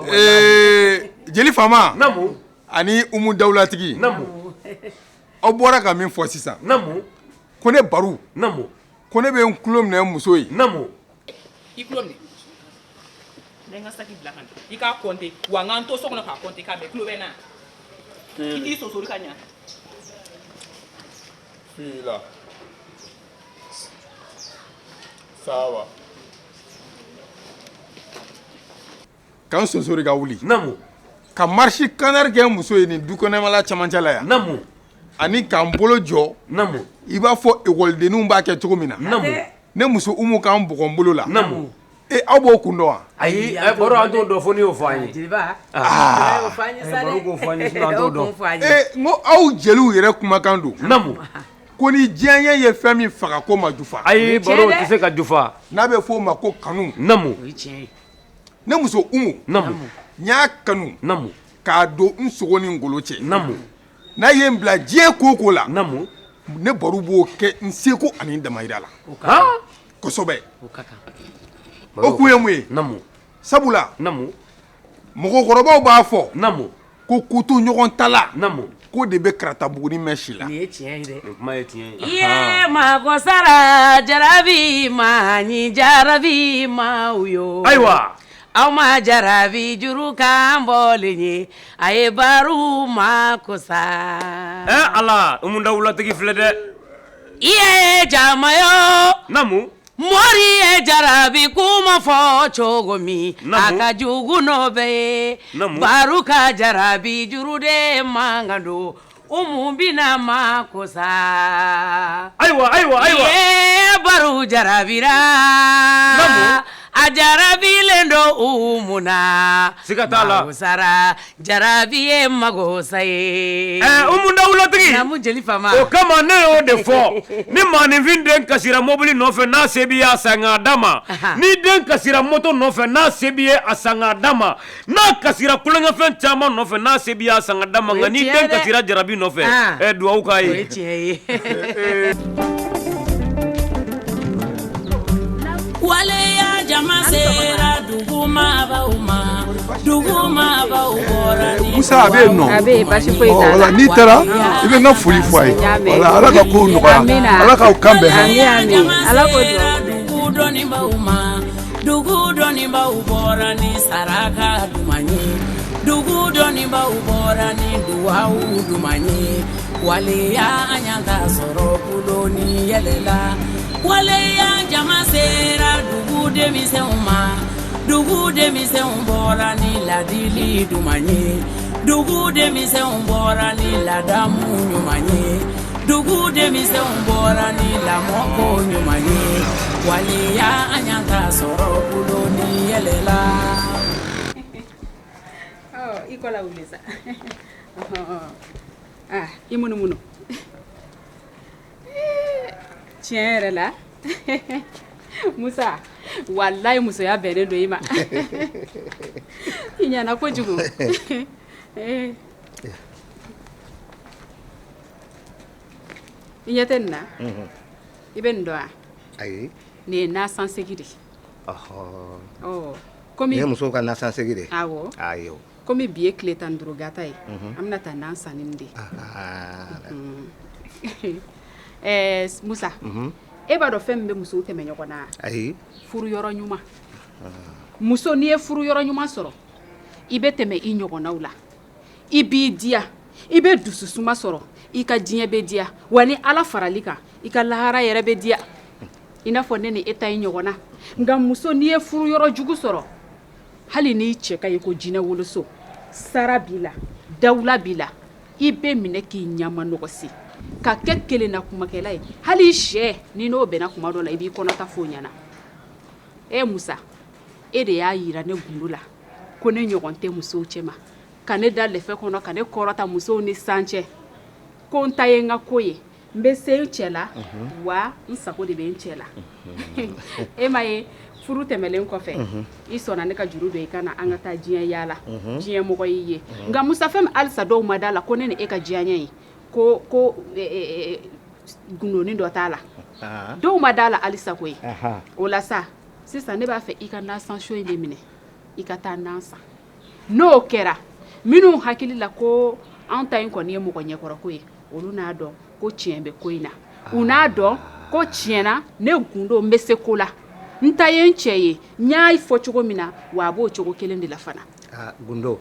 jeli
jeli fama
namu
ani umu dawulatigi
namu
aw bɔra ka min fɔ sisan
namu
ko ne baro
namu
ko ne bɛ n tulo minɛ muso ye
namu
i tulo minɛ ne n ka saki bila ka na i k'a kɔnte wa n k'an to so kɔnɔ k'a kɔnte k'a bɛn tulo bɛ na i t'i sosori ka ɲa
fila saba k'an sosori ka wuli
namu
ka marisi kanari kɛ muso ye nin dukɔnɔmala camancɛ la yan
namu
ani k'an bolo jɔ
namu
i b'a fɔ ekɔlidenninw b'a kɛ cogo min na
namu
ne muso umu k'an bɔgɔ n bolo la
namu
aw b'o kun dɔn wa
ayi baro an t'o dɔn fo n'i y'o fɔ an ye
jeliba
baro k'o fɔ an ye sinon an t'o dɔn
n ko aw jeliw yɛrɛ kumakan don
namu
ko ni diɲɛ ye fɛn min faga ko ma jufa
ayi baro tɛ se ka jufa
n'a bɛ f'o ma ko kanu
namu
ne muso umu
namu
n y'a kanu
namu
k'a don n sogo ni ngolo cɛ
namu
n'a ye n bila diɲɛ ko o ko la
namu
ne baro b'o kɛ n seko ani n damayira la kosɛbɛ o kun ye mun ye
namu
sabula
namu
mɔgɔkɔrɔbaw b'a fɔ
namu
ko kutu ɲɔgɔn ta la
namu
ko de bɛ karata buguni mɛn si la
nin ye tiɲɛ ye dɛ
kuma ye tiɲɛ ye
ye mago sara jarabi ma ni jarabi ma yo
ayiwa
aw ma jarabi juru kan bɔlen ye a ye baro ma ko sa
ala umu dawulatigi filɛ dɛ
i ye jama yo
namu
mori ye jarabi kuma fɔ cogo min a ka jugu n'o bɛɛ ye baro ka jarabi juru de man kan don umu bina ma ko sa
ayiwa
ye baro jarabira a jarabilen do umu na
siga t'a la
mago sara jarabi ye mago sa ye
umu dawulatigi
namu jeli fama
o kama ne y'o de fɔ ni maaninfin den kasira mobili nɔfɛ n'a se b'i ye a san k'a d'a ma ni den kasira moto nɔfɛ n'a se b'i ye a san k'a d'a ma n'a kasira kulonkɛfɛn caman nɔfɛ n'a se b'i ye a san k'a d'a ma nka ni den kasira jarabi nɔfɛ duwawu k'a ye
o ye tiɲɛ ye waleya jama sera dugumabaw ma dugumabaw bɔra ni
Musa a bɛ yen nɔ
a bɛ yen basi foyi t'a la
wala n'i taara i bɛ n ka foli fɔ a ye wala ala ka kow nɔgɔya ala k'aw kan bɛn
ala ko
dugu dɔnnibaw ma dugu dɔnnibaw bɔra ni saraka duman ye dugu dɔnnibaw bɔra ni duwawu duman ye waleya an y'an ta sɔrɔ kulo ni yɛlɛla waleya jama sera dugu denmisɛnw ma dugu denmisɛnw bɔra ni ladili duman ye dugu denmisɛnw bɔra ni ladamu ɲuman ye dugu denmisɛnw bɔra ni lamɔko ɲuman ye waleya an y'an ta sɔrɔ kulo ni yɛlɛla.
I kola wuli sa. I munumunu. Tiɲɛ yɛrɛ la Musa wallahi musoya bɛnnen don I ma. I ɲɛna kojugu. I ɲɛ tɛ nin na I bɛ nin dɔn wa?
Ayi.
Nin ye nasansegi de.
Komi ne muso ka nasansegi de.
Awɔ.
Ayi.
Komi bi ye tile 15 gata ye an bɛna taa n'an sanni de Musa e b'a dɔn fɛn min bɛ musow tɛmɛ ɲɔgɔn na
ayi
furu yɔrɔ ɲuman muso n'i ye furu yɔrɔ ɲuman sɔrɔ I bɛ tɛmɛ I ɲɔgɔnnaw la I b'i diya I bɛ dususuma sɔrɔ I ka diɲɛ bɛ diya wa ni Ala farali kan I ka lahara yɛrɛ bɛ diya I n'a fɔ ne ni e ta I ɲɔgɔnna nka muso n'i ye furu yɔrɔ jugu sɔrɔ hali n'i cɛ ka ye ko jinɛ woloso sara b'i la dawula b'i la I bɛ minɛ k'i ɲama nɔgɔsi ka kɛ kelenna kumakɛla ye hali sɛ ni n'o bɛnna kuma dɔ la I b'i kɔnɔta f'o ɲɛna Musa e de y'a yira ne gundo la ko ne ɲɔgɔn tɛ musow cɛ ma ka ne da lɛfɛ kɔnɔ ka ne kɔrɔta musow ni san cɛ ko n ta ye n ka ko ye n bɛ se n cɛ la wa n sago de bɛ n cɛ la e ma ye furu tɛmɛlen kɔfɛ I sɔnna ne ka juru don I kana an ka taa diɲɛ yaala diɲɛ mɔgɔ y'i ye nka Musa fɛn min halisa dɔw ma da la ko ne ni e ka diɲɛ ye ko gundonin dɔ t'a la dɔw ma da la halisa koyi o la sa sisan ne b'a fɛ I ka nasanso in de minɛ I ka taa nan san n'o kɛra minnu hakili la ko an ta in kɔni ye mɔgɔ ɲɛkɔrɔ ko ye olu n'a dɔn ko tiɲɛ bɛ ko in na u n'a dɔn ko tiɲɛna ne gundo n bɛ se ko la n ta ye n cɛ ye n y'a fɔ cogo min na wa a b'o cogo kelen de la fana
gundo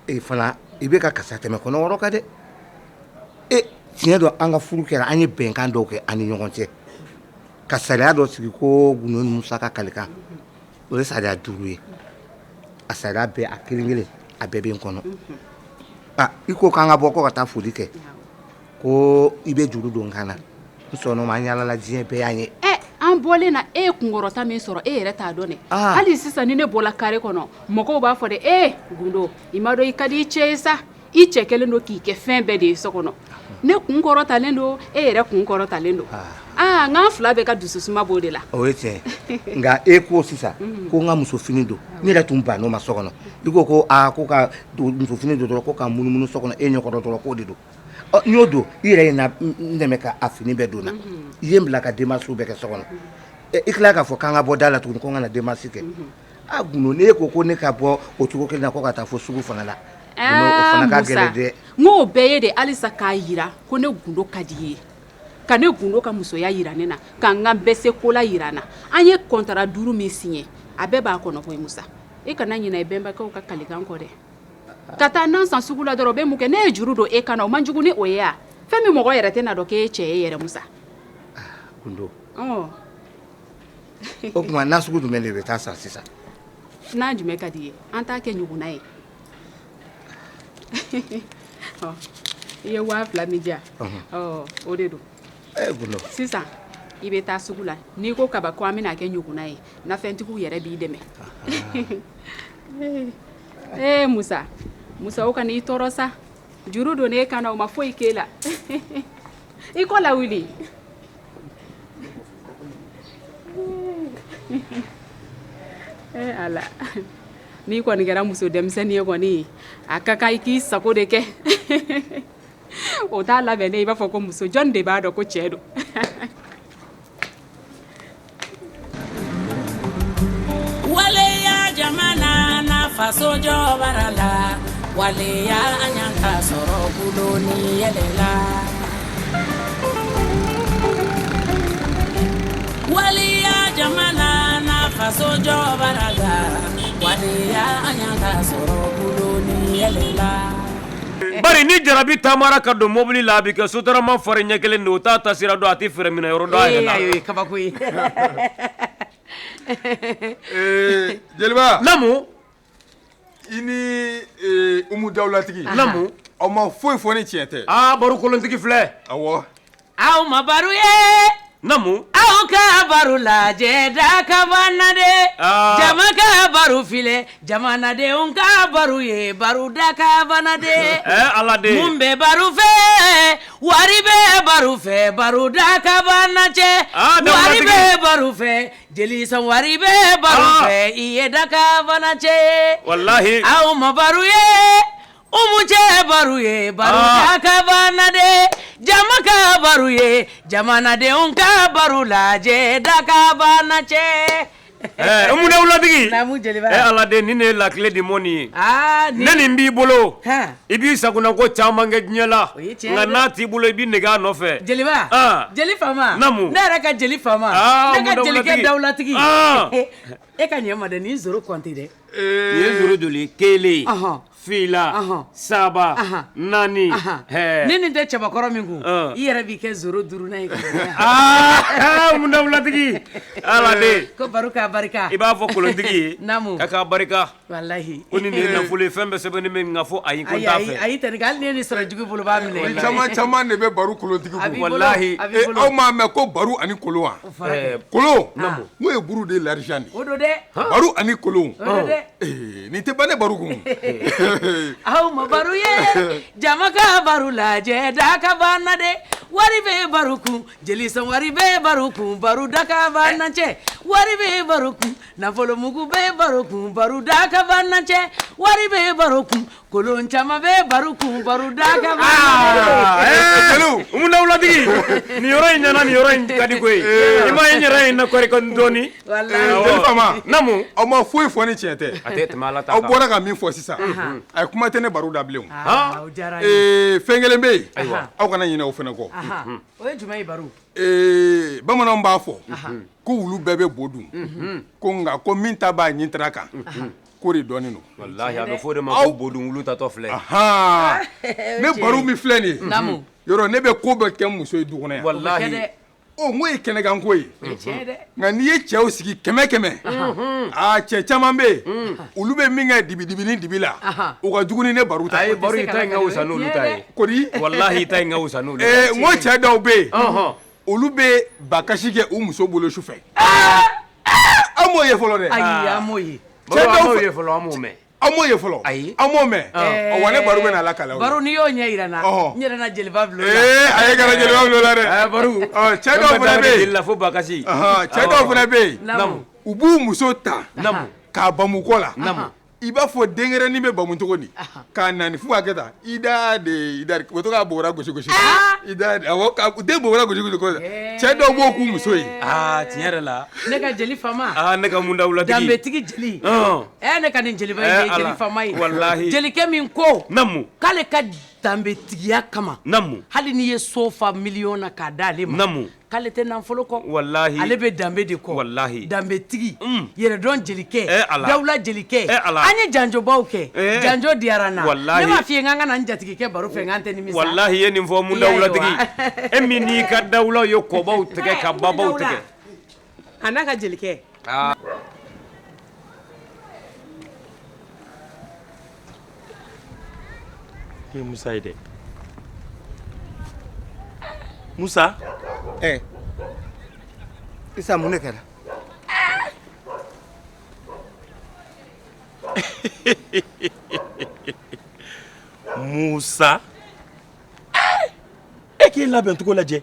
e fana I bɛ ka kasa tɛmɛ kɔnɔ wɔrɔ ka dɛ tiɲɛ dɔ an ka furu kɛra an ye bɛnkan dɔw kɛ an ni ɲɔgɔn cɛ ka sariya dɔ sigi ko gundo ni Musa ka kalikan o ye sariya 5 ye a sariya bɛɛ a kelen-kelen a bɛɛ bɛ n kɔnɔ I ko k'an ka bɔ ko ka taa foli kɛ ko I bɛ juru don n kan na n sɔnna ma an yalala diɲɛ bɛɛ y'an ye
an bɔlen na e ye kunkɔrɔta min sɔrɔ e yɛrɛ t'a dɔn dɛ hali sisan ni ne bɔla kare kɔnɔ mɔgɔw b'a fɔ de gundo I ma dɔn I ka di I cɛ ye sa I cɛ kelen don k'i kɛ fɛn bɛɛ de ye so kɔnɔ ne kunkɔrɔtalen don e yɛrɛ kunkɔrɔtalen don n'an fila bɛɛ ka dususuma b'o de la
o ye tiɲɛ nka e ko sisan ko n ka muso fini don ne yɛrɛ tun ban'o ma so kɔnɔ I ko ko ko ka muso fini don dɔrɔn ko ka munumunu so kɔnɔ e ɲɛkɔrɔ dɔrɔn k'o de don n y'o don I yɛrɛ ye n dɛmɛ ka fini bɛɛ don na I ye n bila ka démarche bɛɛ kɛ so kɔnɔ I tila k'a fɔ k'an ka bɔ da la tuguni ko n ka na démarche kɛ gundo ne ko ne ka bɔ o cogo kelen na ko ka taa fɔ sugu fana la
Musa n'o bɛɛ ye de halisa k'a yira ko ne gundo ka di ye ka ne gundo ka musoya yira ne na ka n ka bɛɛ se ko la yira na an ye contrat 5 min signé a bɛɛ b'a kɔnɔ koyi Musa I kana ɲinɛ I bɛnbakɛw ka kalikan kɔ dɛ ka taa nan san sugu la dɔrɔn o bɛ mun kɛ ne ye juru don e kana o man jugu ni o ye a fɛn min mɔgɔ yɛrɛ tɛ na dɔn k'e cɛ ye yɛrɛ Musa
gundo o kuma na sugu jumɛn de bɛ taa san sisan
n'a jumɛn ka di ye an t'a kɛ ɲɔgɔnna ye I ye 2000 min diya o de don sisan I bɛ taa sugu la n'i ko kaba ko an bɛna kɛ ɲɔgɔnna ye nafɛntigiw yɛrɛ b'i dɛmɛ Musa o kana I tɔɔrɔ sa juru don ne kana o ma foyi k'e la I kɔ la wuli Ala n'i kɔni kɛra muso denmisɛnnin ye kɔni a ka kan I k'i sago de kɛ o t'a labɛnnen I b'a fɔ ko muso jɔn de b'a dɔn ko cɛ don
waleya jamana na faso jɔbara la waleya an y'an ta sɔrɔ kulo ni yɛlɛla waleya jamana na faso jɔbara la waleya an y'an ta sɔrɔ kulo ni yɛlɛla
bari ni jarabi tamara ka don mobili la bi ka sotarama fari ɲɛ kelen de o t'a ta sira dɔn a tɛ fɛrɛ minɛ yɔrɔ dɔ a yɛrɛ la
ayo kabako ye
jeliba
namu
i ni Umu Dawulatigi
namu
aw ma foyi fɔ ni tiɲɛ tɛ
baro kolontigi filɛ
awɔ
aw ma baro ye
namu
aw ka baro lajɛ da ka banna de jama ka baro filɛ jamanadenw ka baro ye baro da ka banna de
ala de
mun bɛ baro fɛ wari bɛ baro fɛ baro da ka banna cɛ wari bɛ baro fɛ jeli san wari bɛ baro fɛ i ye da ka banna cɛ
wallahi
aw ma baro ye Umu cɛ baro ye baro da ka banna de jama ka baro ye jamanadenw ka baro lajɛ da ka banna cɛ
Umu Dawulatigi
Namu Jeliba
ala de ni ne ye lakile di mɔni ye ne nin b'i bolo i b'i sagona ko caman kɛ diɲɛ la nka n'a t'i bolo i b'i nege a nɔfɛ
Jeliba jeli fama
namu
ne yɛrɛ ka jeli fama ne ka jelikɛ Dawulatigi e ka ɲɛ ma dɛ ni zoro kɔnte dɛ
nin ye zoro joli kelen fila saba naani
ni nin tɛ cɛbakɔrɔ min kun i yɛrɛ b'i kɛ zoro duruna ye
Umu Dawulatigi ala de
ko baro ka barika
i b'a fɔ kolontigi ye
namu
k'a barika
wallahi
ko ni nin ye nafolo ye fɛn bɛɛ sɛbɛnni bɛ nka fo ayi ko n t'a fɛ
ayi tɛ hali ni ye nin sɔrɔ jugu bolo b'a minɛ
caman de bɛ baro kolontigi kun
wallahi
aw m'a mɛn ko baro ani kolon wa kolon n'o ye buru de ye l'argent de
o do dɛ
baro ani kolon nin tɛ ban ne baro kun
aw ma baro ye jama ka baro lajɛ da ka banna de wari bɛ baro kun jeli san wari bɛ baro kun baro da ka banna cɛ wari bɛ baro kun nafolo mugu bɛ baro kun baro da ka banna cɛ wari bɛ baro kun kolon caman bɛ baro kun baro da ka banna
jeliw Umu Dawulatigi nin yɔrɔ in ɲɛna nin yɔrɔ in ka di ko ye i ma ye n yɛrɛ in na kɔri kan dɔɔni
jeli fama
namu
aw ma foyi fɔ ni tiɲɛ tɛ
a tɛ tɛmɛ ala ta
aw bɔra ka min fɔ sisan a ye kuma tɛ ne baro da bilen fɛn kelen bɛ yen aw kana ɲinɛ o fana kɔ
o ye jumɛn ye baro
bamananw b'a fɔ ko wulu bɛɛ bɛ bo dun ko nka ko min ta b'a ɲin tara kan ko de dɔɔnin don
wallahi a bɛ fɔ o de ma ko bodun wulu tatɔ filɛ
ne baro min filɛ nin ye yɔrɔ ne bɛ ko bɛɛ kɛ muso ye du kɔnɔ yan
wallahi
n ko ye kɛnɛkan ko ye nka n'i ye cɛw sigi kɛmɛ cɛ caman bɛ yen olu bɛ min kɛ dibi ni dibi la u ka jugu ni ne baro ta
ayi baro i ta in ka wusa n'olu ta ye
kodi
wallahi i ta in ka wusa n'olu
n ko cɛ dɔw bɛ yen olu bɛ bakasi kɛ u muso bolo su fɛ an m'o ye fɔlɔ dɛ
ayi an m'o ye
cɛ dɔw ye fɔlɔ an m'o mɛn
an m'o ye fɔlɔ
ayi
an m'o mɛn wa ne baro bɛ na ala kala
baro n'i y'o ɲɛ yira n na n yɛrɛ na jeliba bilo la
a ye kana jeliba bilo la dɛ
baro
cɛ dɔw fana bɛ yen
la fo bakasi
cɛ dɔw fana bɛ yen u b'u muso ta
namu
k'a bamu kɔ la
namu
i b'a fɔ denkɛrɛnin bɛ bamu cogo di k'a nani fo k'a kɛ tan i da de o to k'a bɔgɔra gosi i da awɔ u tɛ bɔgɔra gosi cɛ dɔw b'o k'u muso ye
tiɲɛ yɛrɛ la
ne ka jeli fama
ne ka Umu Dawulatigi
danbetigi jeli ne ka nin jeliba ye jeli fama ye
wallahi
jelikɛ min ko
namu
k'ale ka danbetigiya kama
namu
hali n'i ye so fa miliyɔn na k'a d'ale ma
namu
k'ale tɛ nafolo kɔ
wallahi
ale bɛ danbe de kɔ
wallahi
danbetigi yɛrɛdɔn jelikɛ
ala
dawula jelikɛ an ye janjobaw kɛ janjo diyara n na
wallahi
ne m'a f'i ye k'an ka na n jatigikɛ baro fɛ k'an tɛ nimisa
wallahi ye nin fɔ Umu Dawulatigi e min n'i ka dawulaw ye kɔbaw tigɛ ka babaw tigɛ
a n'a ka jelikɛ
ye Musa ye dɛ Musa
Isa mun de kɛra
Musa e k'i labɛn cogo lajɛ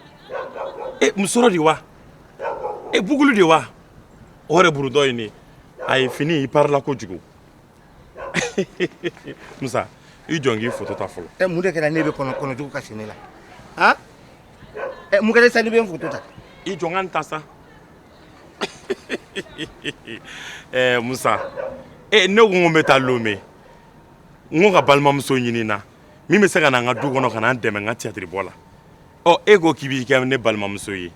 musɔrɔ de wa bugulu de wa o yɛrɛ burudɔ ye ne a ye fini i parila kojugu Musa i jɔn k'i foto ta fɔlɔ
mun de kɛra ne bɛ kɔnɔjugu ka sini la mun kɛra sa ne bɛ n foto ta
i jɔn ka n ta sa Musa ne ko n bɛ taa Lome n ko ka balimamuso ɲini na min bɛ se ka na n ka du kɔnɔ ka na n dɛmɛ n ka théâtre bɔ la e ko k'i b'i kɛ ne balimamuso ye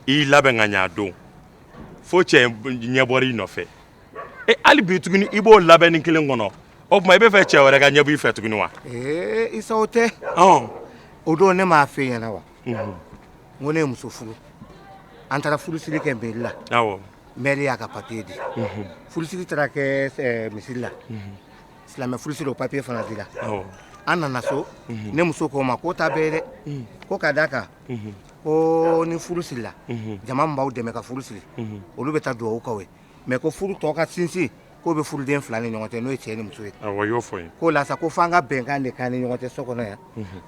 i labɛn ka ɲɛ a don fo cɛ ɲɛ bɔra i nɔfɛ hali bi tuguni i b'o labɛnni kelen kɔnɔ o tuma i bɛ fɛ cɛ wɛrɛ ka ɲɛ b'i fɛ tuguni wa
Isa o tɛ o don ne m'a fɛ ɲɛna wa n ko ne ye muso furu an taara furusiri kɛ mairie la maire y'a ka papier di furusiri taara kɛ misiri la silamɛ furusiri o papier fana dira an nana so ne muso ko ma ko ta bɛɛ dɛ ko ka d'a kan ko ni furu sirila jama min b'aw dɛmɛ ka furu siri olu bɛ taa dugawu k'aw ye mais ko furu tɔ ka sinsin k'o bɛ furuden 2 ni ɲɔgɔn cɛ n'o ye cɛ ni muso ye
y'o fɔ ye
k'o la sa ko f'an ka bɛnkan de k'an ni ɲɔgɔn cɛ so kɔnɔ yan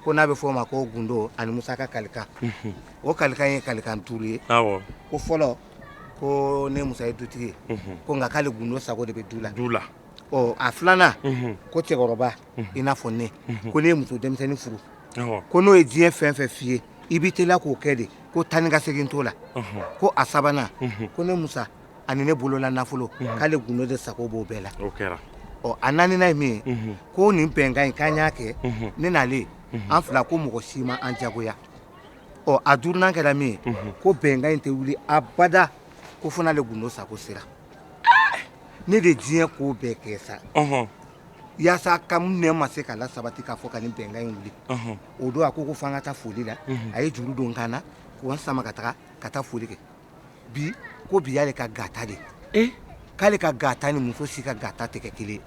ko n'a bɛ fɔ o ma ko gundo ani musaka kalikan o kalikan ye kalikan 5 ye ko fɔlɔ ko ne musa ye dutigi ye ko nka k'ale gundo sago de bɛ du la a filanan ko cɛkɔrɔba i n'a fɔ ne ko ne ye muso denmisɛnnin furu ko n'o ye diɲɛ fɛn fɛn f'i ye i b'i teliya k'o kɛ de ko taa ni ka segin t'o la ko a sabanan ko ne musa ani ne bolola nafolo k'ale gundo de sago b'o bɛɛ la a naaninan ye min ye ko nin bɛnkan in k'an y'a kɛ ne n'ale an fila ko mɔgɔ si ma an jagoya a duurunan kɛra min ye ko bɛnkan in tɛ wuli abada ko fo n'ale gundo sago sera ne de diɲɛ ko bɛɛ kɛ sa yaasa ka ne ma se k'a la sabati k'a fɔ ka nin bɛnkan in wuli o don a ko f'an ka taa foli la a ye juru don kan na k'o sama ka taa foli kɛ bi ko bi y'ale ka gata de k'ale ka gata ni muso si ka gata tɛ kɛ kelen ye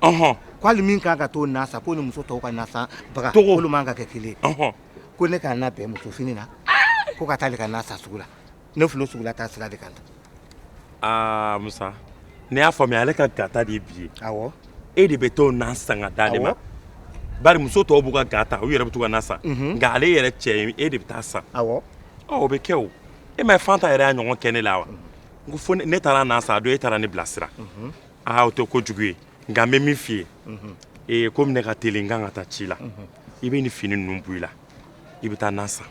k'ale min kan ka t'o nasa ko ni muso tɔw ka nasa baga k'olu man ka kɛ kelen ye ko ne k'a labɛn muso fini na ko ka taa ale ka nasa sugu la ne filɛ sugu la taa sira de kan
Musa ne y'a faamuya ale ka gata de ye bi ye e de bɛ t'o na san ka d'ale ma bari muso tɔw b'u ka gata u yɛrɛ bɛ t'u ka na san nka ale yɛrɛ cɛ ye e de bɛ taa san o bɛ kɛ o e ma ye Fanta yɛrɛ y'a ɲɔgɔn kɛ ne la wa n ko fo ne taara na san a don e taara ne bilasira o tɛ kojugu ye nka n bɛ min f'i ye komi ne ka teli n kan ka taa ci la i bɛ nin fini ninnu bɔ i la i bɛ taa na san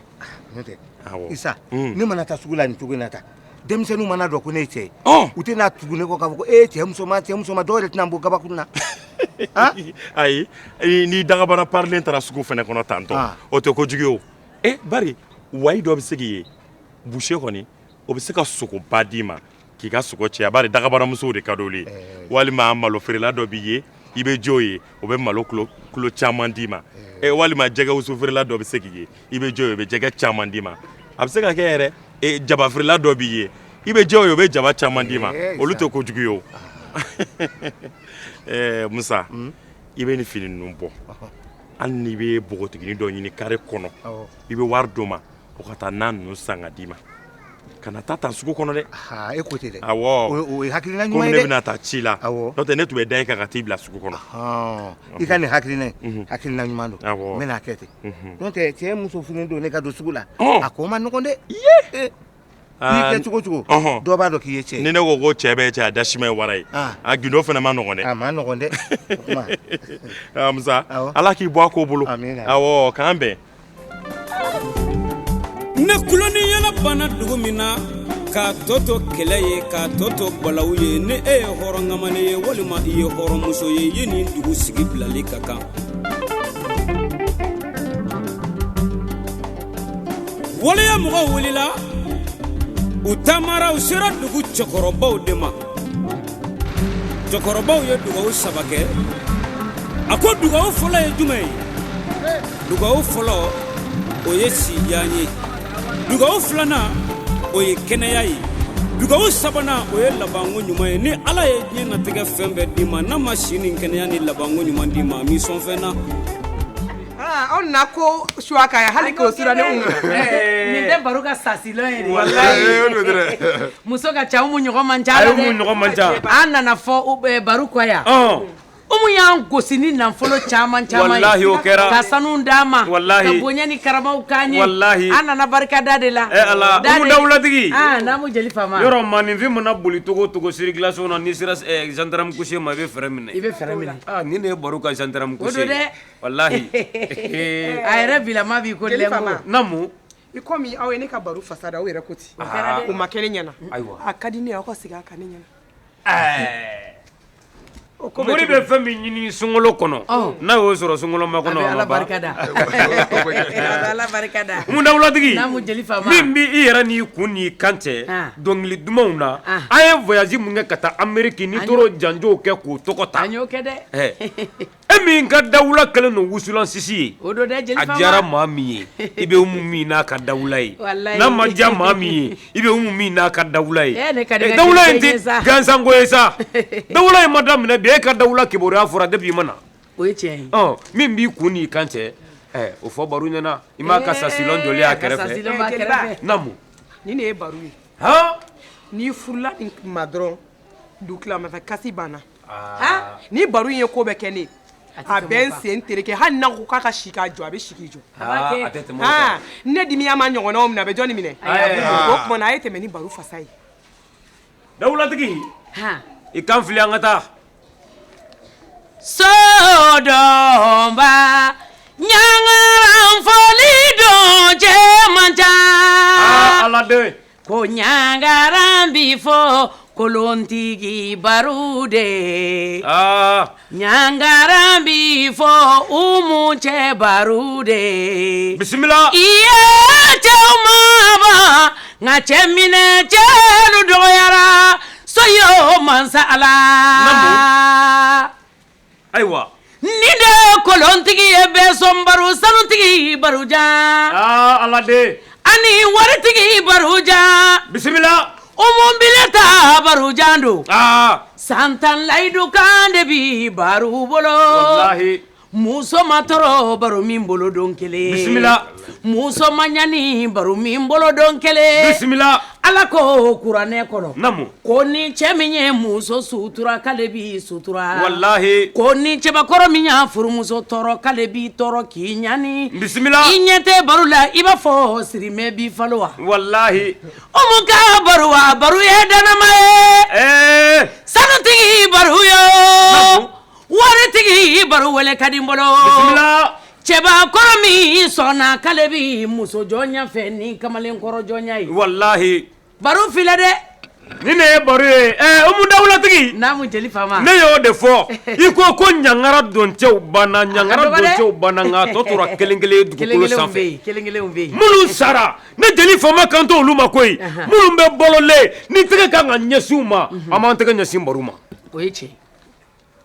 Isa ne mana taa sugu la nin cogo in na tan denmisɛnninw mana dɔn ko ne ye cɛ ye u tɛna tugu ne kɔ k'a fɔ ko cɛ muso ma dɔw yɛrɛ tɛna bɔ gabakuru na
ayi ni dagabana parilen taara sugu fɛnɛ kɔnɔ tantɔ o tɛ kojugu ye o bari wayi dɔ bɛ se k'i ye boucher kɔni o bɛ se ka sogoba d'i ma k'i ka sogo cɛ bari dagabanamusow de ka d'olu ye walima malofeerela dɔ b'i ye i bɛ jo ye o bɛ malo kilo caman d'i ma walima jɛgɛ wusufeerela dɔ bɛ se k'i ye i bɛ jo ye o bɛ jɛgɛ caman d'i ma a bɛ se ka kɛ yɛrɛ jabafeerela dɔ b'i ye i bɛ jɛ o ye o bɛ jaba caman d'i ma olu tɛ kojugu ye o Musa i bɛ nin fini ninnu bɔ hali n'i bɛ npogotiginin dɔ ɲini kare kɔnɔ i bɛ wari d'o ma o ka taa na ninnu san ka d'i ma kana taa sugu kɔnɔ dɛ
e ko ten dɛ
o
ye hakilina ɲuman ye dɛ
komi ne bɛna taa ci la n'o tɛ ne tun bɛ da i kan ka t'i bila sugu kɔnɔ
i ka nin hakilina hakilina ɲuman don n bɛna kɛ ten n'o tɛ cɛ muso fini don ne ka don sugu la a ko ma nɔgɔn dɛ n'i kɛ cogo cogo dɔ b'a dɔn k'i ye cɛ ye
ni ne ko ko cɛ bɛ cɛ a dasima ye wara ye a gindo fana ma nɔgɔn dɛ
a ma nɔgɔn dɛ
Musa ala k'i bɔ a ko bolo k'an bɛn
ne kuloni yala banna dugu min na k'a tɔ to kɛlɛ ye k'a tɔ to balawu ye ni e ye hɔrɔn ŋamani ye walima i ye hɔrɔnmuso ye i ye nin dugu sigi bilali ka kan waleya mɔgɔw wulila u taamara u sera dugu cɛkɔrɔbaw de ma cɛkɔrɔbaw ye dugawu 3 kɛ a ko dugawu fɔlɔ ye jumɛn ye dugawu fɔlɔ o ye sijan ye dugawu 2nan o ye kɛnɛya ye dugawu 3nan o ye labanko ɲuman ye ni ala ye diɲɛ natigɛ fɛn bɛɛ d'i ma n'a ma si ni kɛnɛya ni labanko ɲuman d'i ma mi sɔn fɛn na
aw na ko suwaka ye hali k'o sira ne
nin tɛ baro ka sasilon ye de muso ka ca umu ɲɔgɔn man ca la dɛ an nana fɔ baro kɔ yan umu y'an gosi ni nafolo caman caman ye ka sanu d'a ma ka bonya ni karamaw k'an ye an nana barikada de la
umu dawulatigi
n'amu jeli fama
yɔrɔ maaninfin mana boli togo togo sirigilaso na n'i sera gendarme couché ma i bɛ fɛrɛ minɛ
i bɛ fɛrɛ minɛ
ni ne ye baro ka gendarme couché
o do dɛ
walahi
a yɛrɛ bilama b'i ko lɛngo
namu
i komi aw ye ne ka baro fasada aw yɛrɛ ko ten o ma kɛ ne ɲɛna a ka di ne ye aw ka segin a kan ne ɲɛna
mori bɛ fɛn min ɲini sunkalo kɔnɔ n'a y'o sɔrɔ sunkalo ma kɔnɔ
ala barikada ala barikada
umu dawulatigi
n'amu jeli fama
min bɛ i yɛrɛ n'i kun n'i kan cɛ dɔnkili dumanw na an ye voyage mun kɛ ka taa Amérique ni toro janjow kɛ k'o tɔgɔ ta
an y'o kɛ dɛ
e e min ka dawula kelen no wusulan sisi ye
o do de jeli
a jara maa min ye i bɛ umu min n'a ka dawula ye n'a ma diya maa min ye i bɛ umu min n'a ka dawula ye dawula in tɛ gansanko ye sa dawula in ma daminɛ bi e ka dawula kibaruya fɔra depuis i ma na
o ye tiɲɛ ye
min b'i kun n'i kan cɛ o fɔ baro ɲɛna i m'a ka sasilɔn jɔlen a kɛrɛfɛ namu
ni ne ye baro ye n'i furula nin ma dɔrɔn du tilamafɛ kasi banna ni baro in ye ko bɛɛ kɛ ne a bɛ n sen tereke hali n'a ko k'a ka si k'a jɔ a bɛ si k'i jɔ ne dimiya ma ɲɔgɔnnaw minɛ a bɛ jɔnni minɛ o tuma na a ye tɛmɛ ni baro fasa ye
dawulatigi i kan fili an ka taa
Sodoma Nyangaran foli don cɛman ca
Ala de
ko nyangaran bi fɔ kolontigi baro de nyangaran bi fɔ umu cɛ baro de
bisimila
i ye cɛw maba nka cɛ minɛ cɛlu dɔgɔyara so yo mansa Ala
ayiwa
ni de kolontigi ye bɛɛ sɔn baro sanutigi baro jan
Ala de
ani waritigi baro jan
bisimila
umu bileta baro jan do santan layidu kan de bi baro bolo
wallahi
muso ma tɔɔrɔ baro min bolo don kelen
bisimila
muso ma ɲani baro min bolo don kelen
bisimila
Ala ko kuranɛ kɔnɔ
namu
ko ni cɛ min ye muso sutura k'ale bi sutura
wallahi
ko ni cɛbakɔrɔ min y'a furumuso tɔɔrɔ k'ale b'i tɔɔrɔ k'i ɲani
bisimila
i ɲɛ tɛ baro la i b'a fɔ sirimɛ b'i falo wa
wallahi
umu ka baro wa baro ye danama ye sanutigi baro yo waritigi baro wele ka di n bolo
bisimila
cɛbakɔrɔ min sɔnna k'ale bi muso jɔnya fɛ ni kamalenkɔrɔ jɔnya ye
wallahi
baro filɛ dɛ
ni ne ye baro ye umu dawulatigi
naamu jeli fama
ne y'o de fɔ i ko ɲangara doncɛw banna ɲangara doncɛw banna nka tɔ tora kelen-kelen dugukolo sanfɛ
kelen-kelenw bɛ yen
minnu sara ne jeli fama kan to olu ma koyi minnu bɛ bɔlɔlen ni tɛgɛ kan ka ɲɛsin u ma an b'an tɛgɛ ɲɛsin baro ma
o ye tiɲɛ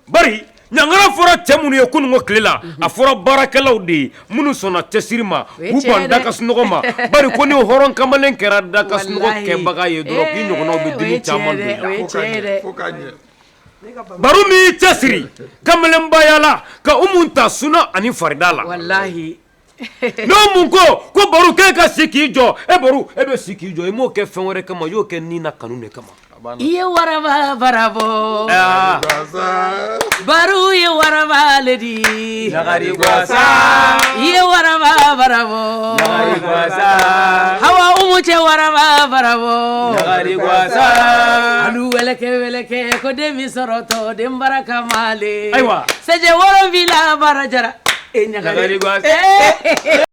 bari ɲangara fɔra cɛ minnu ye kunungo tile la a fɔra baarakɛlaw de ye minnu sɔnna cɛsiri ma k'u ban dakasunɔgɔ ma bari ko ni hɔrɔn kamalen kɛra dakasunɔgɔ kɛbaga ye dɔrɔn k'i ɲɔgɔnnaw bɛ dimi caman don i la baro min y'i cɛsiri kamalenbaya la ka umu ta suna ani farida la
wallahi
n'o mun ko baro k'e ka si k'i jɔ baro e bɛ si k'i jɔ i m'o kɛ fɛn wɛrɛ kama i y'o kɛ ni na kanu de kama
i ye waraba barabɔ baro ye waraba le di
Lagari Gwasa
i ye waraba barabɔ
Lagari Gwasa
hawa umu cɛ waraba barabɔ
Lagari Gwasa
alu weleke ko den min sɔrɔtɔ den baraka male
ayiwa
sɛjɛ wolonfila bara jara
Lagari Gwasa